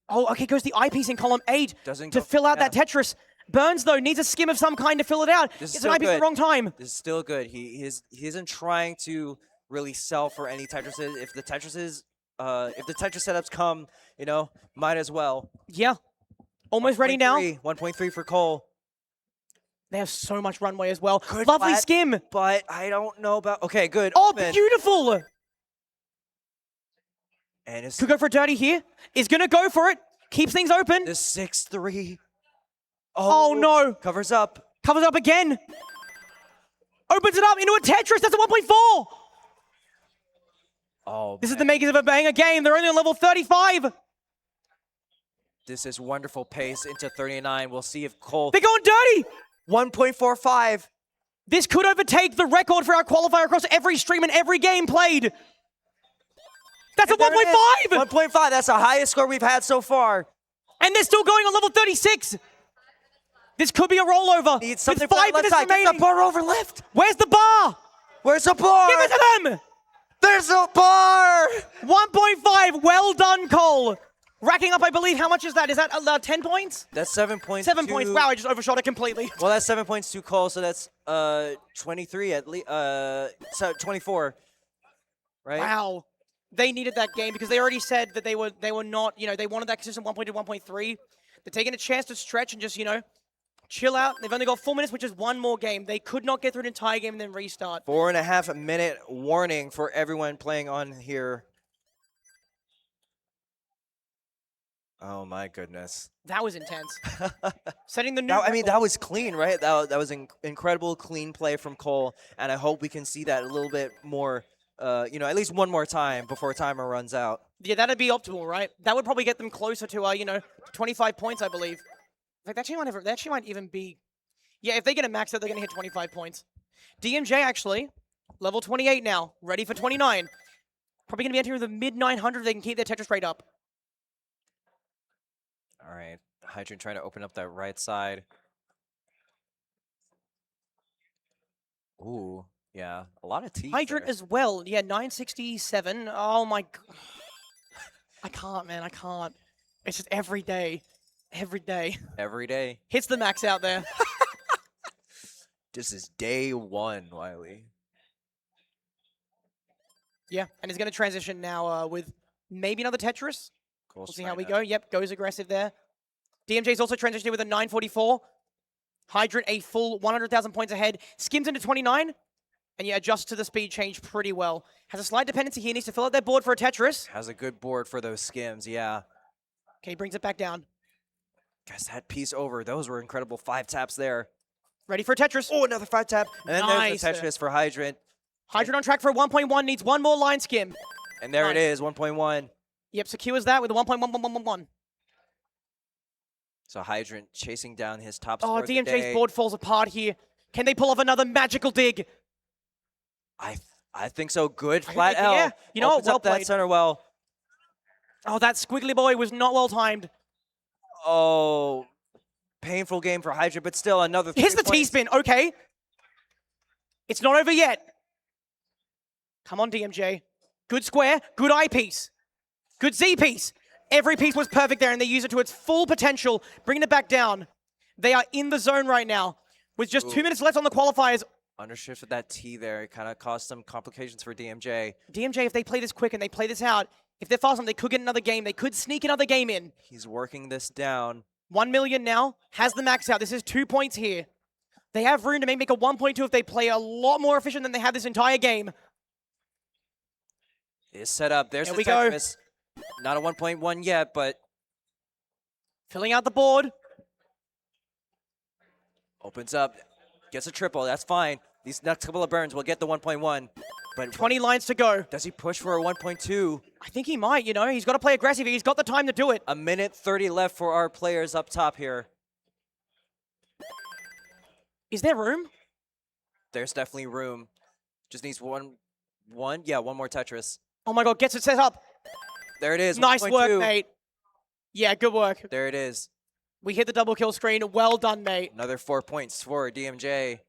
Oh, okay, goes the eyepiece in column 8 Doesn't to go- fill out yeah. that Tetris. Burns, though, needs a skim of some kind to fill it out. This is Gets still an eyepiece at good. the wrong time. This is still good. He isn't trying to really sell for any Tetrises. If the Tetrises, if the Tetris setups come, might as well. Yeah. Almost ready now. 1.3 for Cole. They have so much runway as well. Good Lovely flat, skim. But I don't know about. Okay, good. Oh, open. beautiful. And it's Could go for a dirty here. Is going to go for it. Keeps things open. the 6-3. Oh, no. Covers up. Covers up again. Opens it up into a Tetris. That's a 1.4. Oh, This is man. the makings of a banger game. They're only on level 35. This is wonderful pace into 39. We'll see if Cole. They're going dirty. 1.45. This could overtake the record for our qualifier across every stream and every game played. That's a 1.5. 1.5. That's the highest score we've had so far. And they're still going on level 36. This could be a rollover. Need With something 5 for that left minutes side. Get remaining. the bar over lift. Where's the bar? Where's the bar? Give it to them. There's a bar. 1.5. Well done, Cole. Racking up, I believe. How much is that? Is that 10 points? That's 7 points. 7 points. Wow, I just overshot it completely. Well, that's 7 points to Cole, so that's 23 at least. So 24. Right? Wow. They needed that game because they already said that they were not, they wanted that consistent 1.2, 1.3. They're taking a chance to stretch and just, chill out. They've only got 4 minutes, which is one more game. They could not get through an entire game and then restart. 4.5 minute warning for everyone playing on here. Oh my goodness. That was intense. Setting the new That, I mean, record. that was clean, right? That was incredible, clean play from Cole, and I hope we can see that a little bit more. At least one more time before timer runs out. Yeah, that'd be optimal, right? That would probably get them closer to, 25 points, I believe. In fact, they actually might even be... Yeah, if they get a max out, they're going to hit 25 points. DMJ, actually, level 28 now, ready for 29. Probably going to be entering the mid-900 if they can keep their Tetris rate up. All right, Hydrant trying to open up that right side. Ooh, yeah, a lot of teeth. Hydrant there. as well. Yeah, 967. Oh, my... I can't, man. I can't. It's just every day. Every day. Every day. Hits the max out there. This is day one, Wiley. Yeah, and he's going to transition now with maybe another Tetris. Cool. We'll see how we go. Yep, goes aggressive there. DMJ's also transitioning with a 944. Hydrant a full 100,000 points ahead. Skims into 29. And yeah, adjusts to the speed change pretty well. Has a slight dependency here. Needs to fill out their board for a Tetris. Has a good board for those skims, yeah. Okay, brings it back down. Guys, that piece over. Those were incredible 5 taps there. Ready for a Tetris. Oh, another 5 tap. And then Nice. there's the Tetris for Hydrant. Hydrant on track for a 1.1. Needs one more line skim. And there it Nice. is, 1.1. Yep, secures that with a 1.1111. So Hydrant chasing down his top Oh, score of the day. DMJ's board falls apart here. Can they pull off another magical dig? I think so. Good flat yeah. L. You know what? Opens Well up that played. center well. Oh, that squiggly boy was not well timed. Oh, painful game for Hydrant, but still another 3 Here's the points. T-spin. Okay. It's not over yet. Come on, DMJ. Good square. Good eyepiece. Good Z-piece. Every piece was perfect there, and they use it to its full potential, bringing it back down. They are in the zone right now. With just 2 minutes left on the qualifiers, Undershift with that T there. It kind of caused some complications for DMJ. DMJ, if they play this quick and they play this out, if they're fast enough, they could get another game. They could sneak another game in. He's working this down. 1 million now, has the max out. This is 2 points here. They have room to make a 1.2 if they play a lot more efficient than they have this entire game. Is set up. There's There the we go. Tetris. Not a 1.1 yet, but Filling out the board. opens up. Gets a triple. That's fine. These next couple of burns will get the 1.1. But 20 lines to go. does he push for a 1.2? I think he might, He's got to play aggressive. He's got the time to do it. A minute 30 left for our players up top here. Is there room? There's definitely room. Just needs one more Tetris. Oh my God, gets it set up. There it is. Nice 1.2. work, mate. Yeah, good work. There it is. We hit the double kill screen. Well done, mate. Another 4 points for DMJ.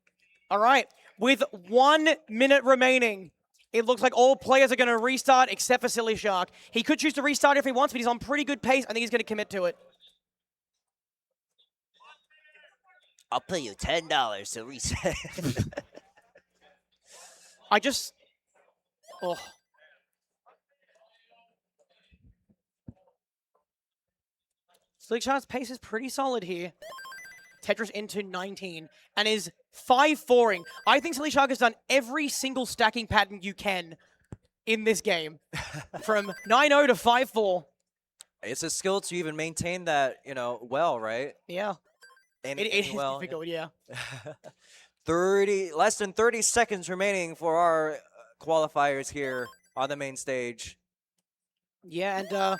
All right. With 1 minute remaining, it looks like all players are going to restart except for Silly Shark. He could choose to restart if he wants, but he's on pretty good pace. I think he's going to commit to it. I'll pay you $10 to reset. I just... Oh. Silly Shark's pace is pretty solid here. Tetris into 19 and is 5-4ing. I think Silly Shark has done every single stacking pattern you can in this game. From 9-0 to 5-4. It's a skill to even maintain that, well, right? Yeah. And It is well, difficult, yeah. 30, less than 30 seconds remaining for our qualifiers here on the main stage. Yeah, and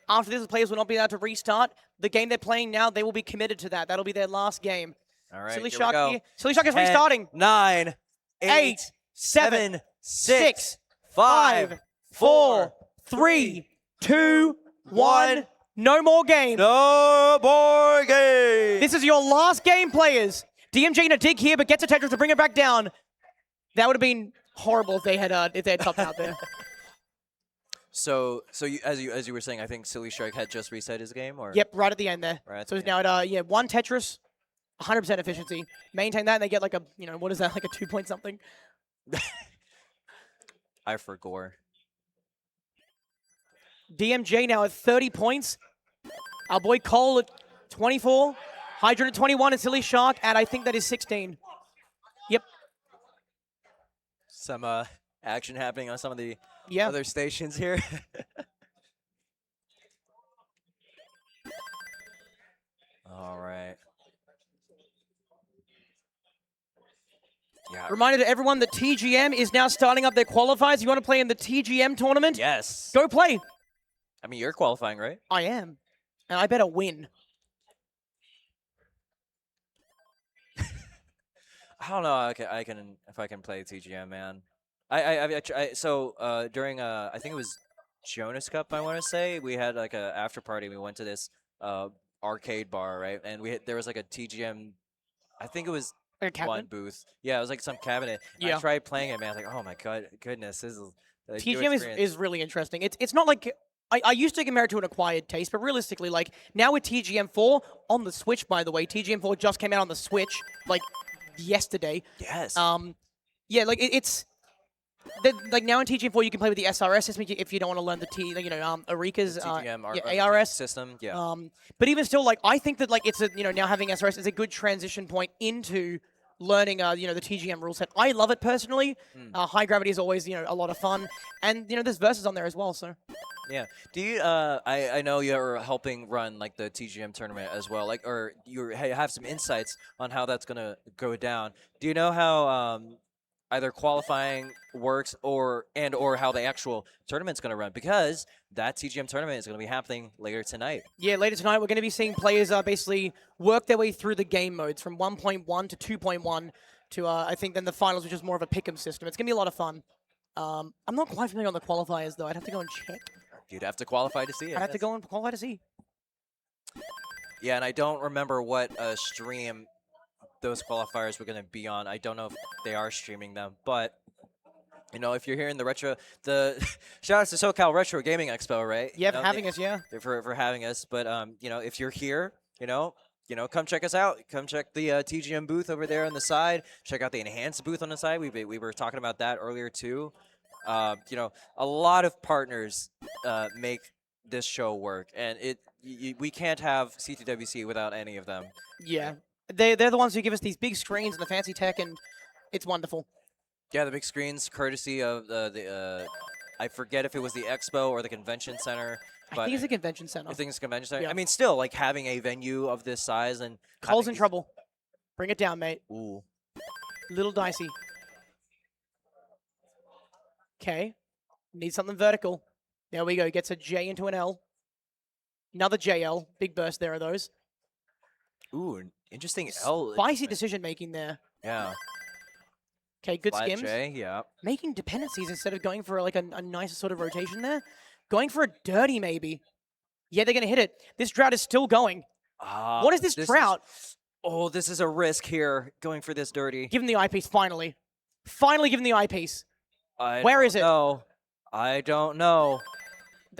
after this, the players will not be allowed to restart. The game they're playing now, they will be committed to that. That'll be their last game. All right, Silly here Shark we go. here. Silly Shark is 10, restarting. 9, 8, 7, 6, 5, 4, 3, 2, 1. No more game. No more game. This is your last game, players. DMJ in a dig here, but gets a Tetris to bring it back down. That would have been horrible if they had topped out there. So as you were saying, I think Silly Shark had just reset his game, or Yep, right at the end there. Right at So the he's now at 1 Tetris, 100% efficiency. Maintain that, and they get like a what is that, like a 2-point something? I forgot. DMJ now at 30 points. Our boy Cole at 24. Hydrant at 21 and Silly Shark at, I think that is 16. Yep. Some action happening on some of the Yeah. other stations here. All right. Yeah. Reminder to everyone that TGM is now starting up their qualifiers. You want to play in the TGM tournament? Yes. Go play. I mean, you're qualifying, right? I am. And I better win. I don't know. I can if I can play TGM, man. So during I think it was Jonas Cup, I want to say, we had like a after party. We went to this arcade bar, right? And there was like a TGM. I think it was Like a one cabinet? booth. Yeah, it was like some cabinet. Yeah. I tried playing it, man. I was like, oh my goodness, this is a new TGM experience. is really interesting. It's not like I used to compare it to an acquired taste, but realistically, like now with TGM 4 on the Switch, by the way, TGM 4 just came out on the Switch like yesterday. Yes. Yeah, like it's like now in TGM 4 you can play with the SRS system if you don't want to learn the Arika's TGM ARS system. Yeah. But even still, like I think that like it's a now having SRS is a good transition point into learning the TGM rule set. I love it personally. High gravity is always a lot of fun, and there's verses on there as well. So Yeah. Do you? I know you're helping run like the TGM tournament as well. Like, or you have some insights on how that's gonna go down. Do you know how either qualifying works or how the actual tournament's gonna run? Because that TGM tournament is gonna be happening later tonight. yeah, later tonight we're going to be seeing players basically work their way through the game modes from 1.1 to 2.1 to I think then the finals, which is more of a pick'em system. It's going to be a lot of fun. I'm not quite familiar on the qualifiers though. I'd have to go and check. You'd have to qualify to see it. I'd have to go and qualify to see. Yeah, and I don't remember what stream those qualifiers were going to be on. I don't know if they are streaming them, but if you're hearing the shout out to SoCal Retro Gaming Expo, right? Yeah, for having us, yeah. For having us, but if you're here, come check us out. Come check the TGM booth over there on the side. Check out the enhanced booth on the side. We were talking about that earlier too. A lot of partners make this show work, and we can't have CTWC without any of them. Yeah, they're the ones who give us these big screens and the fancy tech, and it's wonderful. Yeah, the big screens, courtesy of the I forget if it was the Expo or the Convention Center. But I think it's a convention center. I think it's a convention center. Yeah. I mean, still, like having a venue of this size and Cole's in trouble. Bring it down, mate. Ooh. Little dicey. Okay. Need something vertical. There we go. Gets a J into an L. Another JL. Big burst there are those. Ooh, an interesting L. Spicy decision making there. Yeah. Okay, good Flat skims. J, yeah. Making dependencies instead of going for like a nicer sort of rotation there. Going for a dirty maybe. Yeah, they're going to hit it. This drought is still going. What is this drought? Oh, this is a risk here, going for this dirty. Give him the eyepiece, finally. Finally give him the eyepiece. Where is it? No, I don't know.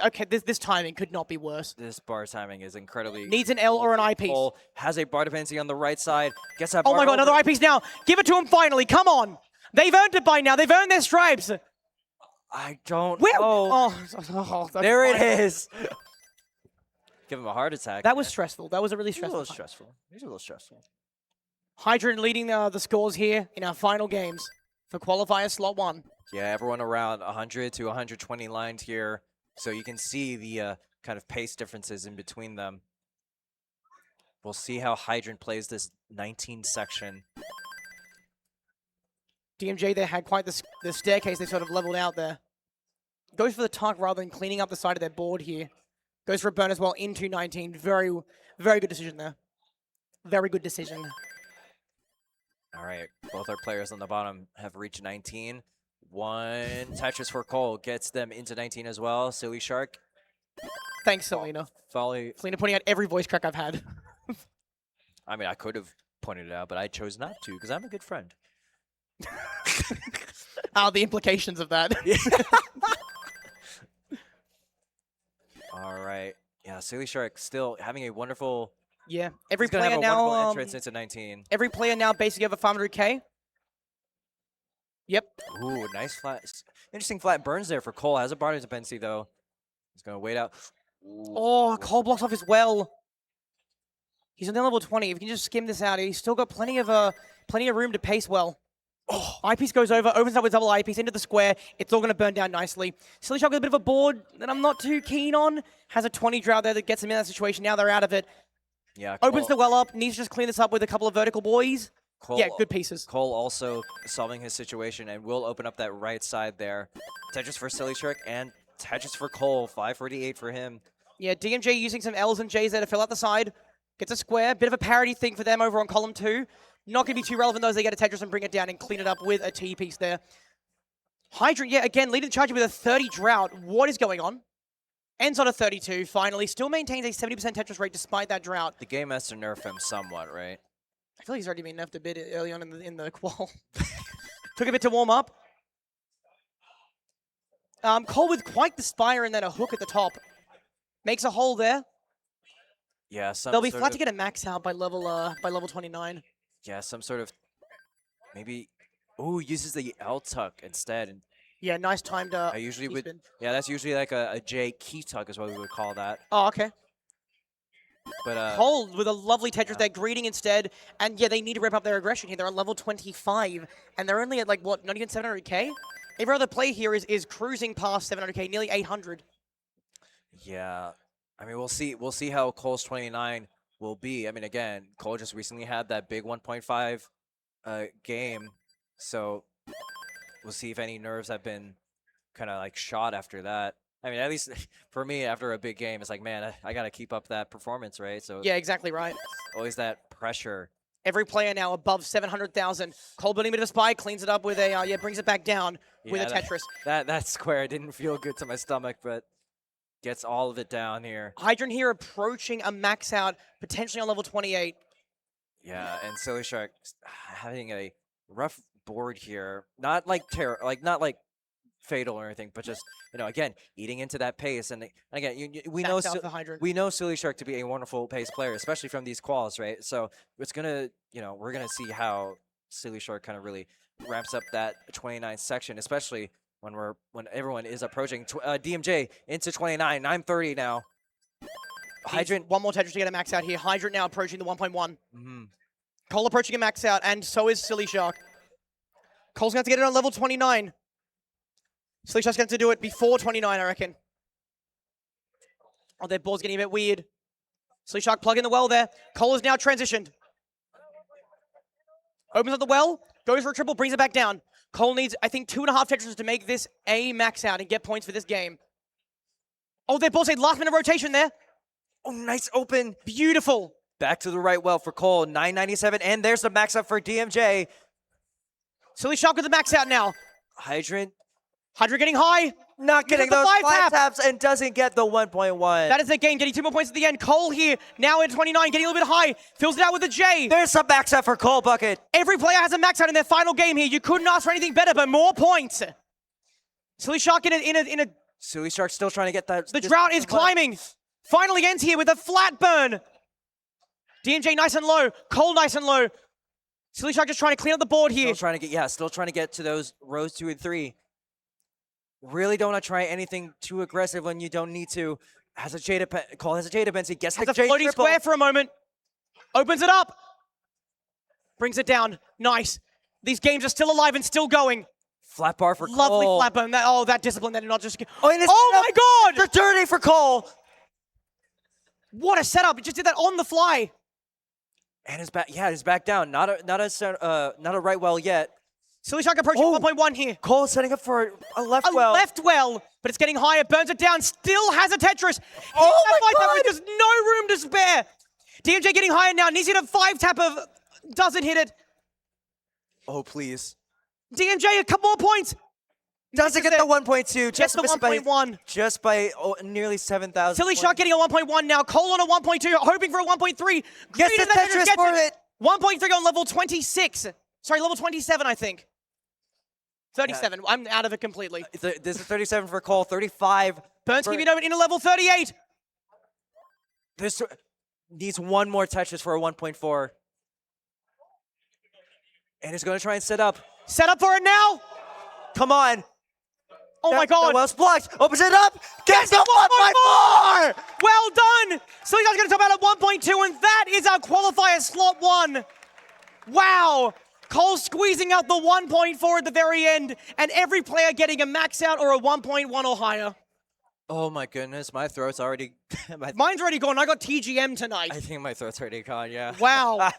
Okay, this timing could not be worse. This bar timing is incredibly... Needs an L or an eyepiece. Cole has a bar dependency on the right side. Gets that Oh bar my god, over. another eyepiece now. Give it to him finally, come on. They've earned it by now. They've earned their stripes. I don't Where? know. There fine. it is. Give him a heart attack. That was stressful. That was a really He's a stressful. little stressful. He's a little stressful. Hydrant leading the scores here in our final games for qualifier slot 1. Yeah, everyone around 100 to 120 lines here. So you can see the kind of pace differences in between them. We'll see how Hydrant plays this 19 section. DMJ there had quite the staircase they sort of leveled out there. Goes for the tuck rather than cleaning up the side of their board here. Goes for a burn as well into 19. Very, very good decision there. Very good decision. All right, both our players on the bottom have reached 19. One Tetris for Cole gets them into 19 as well. Silly Shark. Thanks, Selena. Selena pointing out every voice crack I've had. I mean, I could have pointed it out, but I chose not to because I'm a good friend. The implications of that. All right. Yeah, Silly Shark still having a wonderful... Yeah, every He's gonna player have a now... wonderful entrance into 19. Every player now basically over 500k. Yep. Ooh, nice flat. Interesting flat burns there for Cole. Has a bar dependency, though. He's going to wait out. Ooh. Oh, Cole blocks off as well. He's on the level 20. If you can just skim this out, he's still got plenty of room to pace well. Oh, eyepiece goes over, opens up with double eyepiece into the square. It's all going to burn down nicely. Silly Shark with a bit of a board that I'm not too keen on. Has a 20 drought there that gets him in that situation. Now they're out of it. Yeah. Opens the well up. Needs to just clean this up with a couple of vertical boys. Cole, yeah, good pieces. Cole also solving his situation and will open up that right side there. Tetris for Silly Shark and Tetris for Cole. 548 for him. Yeah, DMJ using some L's and J's there to fill out the side. Gets a square. Bit of a parity thing for them over on column 2. Not going to be too relevant, though, as they get a Tetris and bring it down and clean it up with a T piece there. Hydrant, yeah, again, leading the charge with a 30 drought. What is going on? Ends on a 32, finally. Still maintains a 70% Tetris rate despite that drought. The game has to nerf him somewhat, right? I feel like he's already been nerfed a bit early on in the qual. Took a bit to warm up. Cole with quite the spire and then a hook at the top. Makes a hole there. Yeah, they'll be flat to get a max out by level 29. Yeah, some sort of maybe. Ooh, uses the L tuck instead. And yeah, nice timed. I usually would. spin. Yeah, that's usually like a J key tuck is what we would call that. Oh, okay. But Cole with a lovely Tetris there, greeting instead, and yeah, they need to ramp up their aggression here. They're on level 25, and they're only at like what, not even 700k. Every other play here is cruising past 700k, nearly 800. Yeah, I mean we'll see how Cole's 29 will be. I mean again, Cole just recently had that big 1.5 game, so we'll see if any nerves have been kind of like shot after that. I mean, at least for me, after a big game, it's like, man, I got to keep up that performance, right? So yeah, exactly right. Always that pressure. Every player now above 700,000. Cole building a bit of a spy, cleans it up with a, brings it back down with a Tetris. That square didn't feel good to my stomach, but gets all of it down here. Hydrant here approaching a max out, potentially on level 28. Yeah, and Silly Shark having a rough board here. Not like not like fatal or anything, but just, again, eating into that pace. And again, we know Silly Shark to be a wonderful pace player, especially from these quals, right? So it's gonna, we're gonna see how Silly Shark kind of really ramps up that 29 section, especially when everyone is approaching DMJ into 29, 930 now. Hydrant, one more Tetris to get a max out here. Hydrant now approaching the 1.1. Cole approaching a max out, and so is Silly Shark. Cole's going to have to get it on level 29. Silly Shark's going to do it before 29, I reckon. Oh, their board's getting a bit weird. Silly Shark plug in the well there. Cole is now transitioned. Opens up the well, goes for a triple, brings it back down. Cole needs, I think, 2.5 Tetris to make this a max out and get points for this game. Oh, their board's a last minute rotation there. Oh, nice open. Beautiful. Back to the right well for Cole, 997, and there's the max up for DMJ. Silly Shark with the max out now. Hydrant Hydra getting high. Not getting the those 5 5 tap. taps and doesn't get the 1.1. That is the game, getting 2 more points at the end. Cole here, now at 29, getting a little bit high. Fills it out with a J. There's some max out for Cole Bucket. Every player has a max out in their final game here. You couldn't ask for anything better, but more points. Silly Shark in a Silly Shark still trying to get that. the drought is climbing. Finally ends here with a flat burn. DMJ nice and low. Cole nice and low. Silly Shark just trying to clean up the board here. Still trying to get to those rows 2 and 3. Really don't want to try anything too aggressive when you don't need to. Cole has a J dependency. Gets Has the a J floating triple. square for a moment. Opens it up. Brings it down. Nice. These games are still alive and still going. Flat bar for Lovely Cole. flat burn. That discipline that did not just... Oh, and it's my God! The dirty for Cole. What a setup. He just did that on the fly. And his back, his back down. Not a right well yet. Silly Shark approaching 1.1 here. Cole setting up for a left A well. left well, but it's getting higher. Burns it down. Still has a Tetris. Oh my God! There's no room to spare. DMJ getting higher now. Needs to hit a 5 tap of... Doesn't hit it. Oh, please. DMJ, a couple more points. Doesn't get the 1.2. Just the 1.1. Just by nearly 7,000. Silly Shark getting a 1.1 now. Cole on a 1.2, hoping for a 1.3. Gets the Tetris for it. 1.3 on level 26. Sorry, level 27, I think. 37. Yeah. I'm out of it completely. This is 37 for Cole. 35. Burns keeping it over into level 38. This needs one more Tetris for a 1.4. And he's going to try and set up. Set up for it now. Come on. Oh my God. The well's blocked. Opens it up. Gets the 1.4. Well done. So you guys going to talk about a 1.2, and that is our qualifier slot 1. Wow. Cole squeezing out the 1.4 at the very end, and every player getting a max out or a 1.1 or higher. Oh my goodness, my throat's already... Mine's already gone. I got TGM tonight. I think my throat's already gone, yeah. Wow.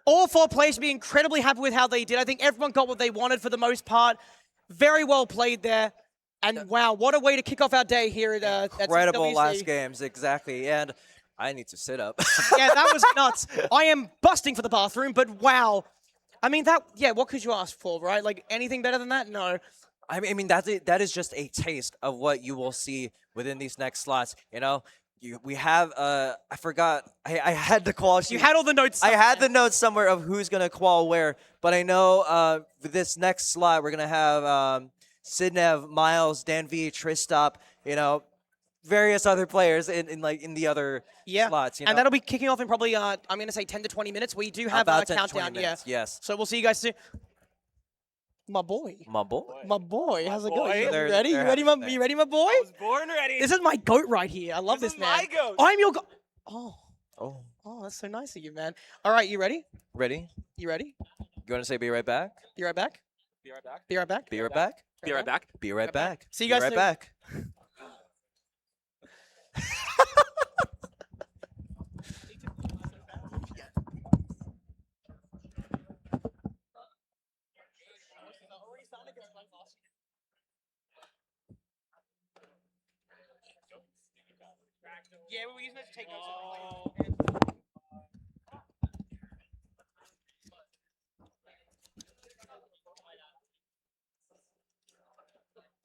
All 4 players be incredibly happy with how they did. I think everyone got what they wanted for the most part. Very well played there. And wow, what a way to kick off our day here at Incredible CTWC. last games, exactly. And I need to sit up. Yeah, that was nuts. I am busting for the bathroom, but wow. I mean, what could you ask for, right? Like, anything better than that? No. I mean that is just a taste of what you will see within these next slots. You know, we have I forgot. I had the qual sheet. You had all the notes. I had the notes somewhere of who's gonna qual where, but I know for this next slot we're gonna have Sidnev, Miles, Dan V, Tristop. You know, various other players in the other slots. You know? And that'll be kicking off in probably I'm gonna say 10 to 20 minutes. We do have About a 10 to 20 countdown. minutes, Yeah. yes. So we'll see you guys soon. My boy. My boy. My boy. How's it boy. going? You They're- ready? You they're ready, having you ready, my boy? I was born ready. This is my goat right here. I love this, is man. my goat. I'm your goat. Oh. Oh, Oh, that's so nice of you, man. All right, you ready? ready? You ready? You want to say be right back? Be right back. Be right back. Be right back. Be right back. Be right back. Be right back. See you guys Be right soon. back. Yeah, we were using it to take notes.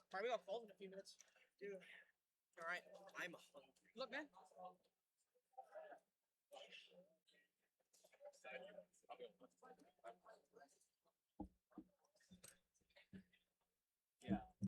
Alright, we got calls in a few minutes. Dude. Alright. I'm hungry. Look, man.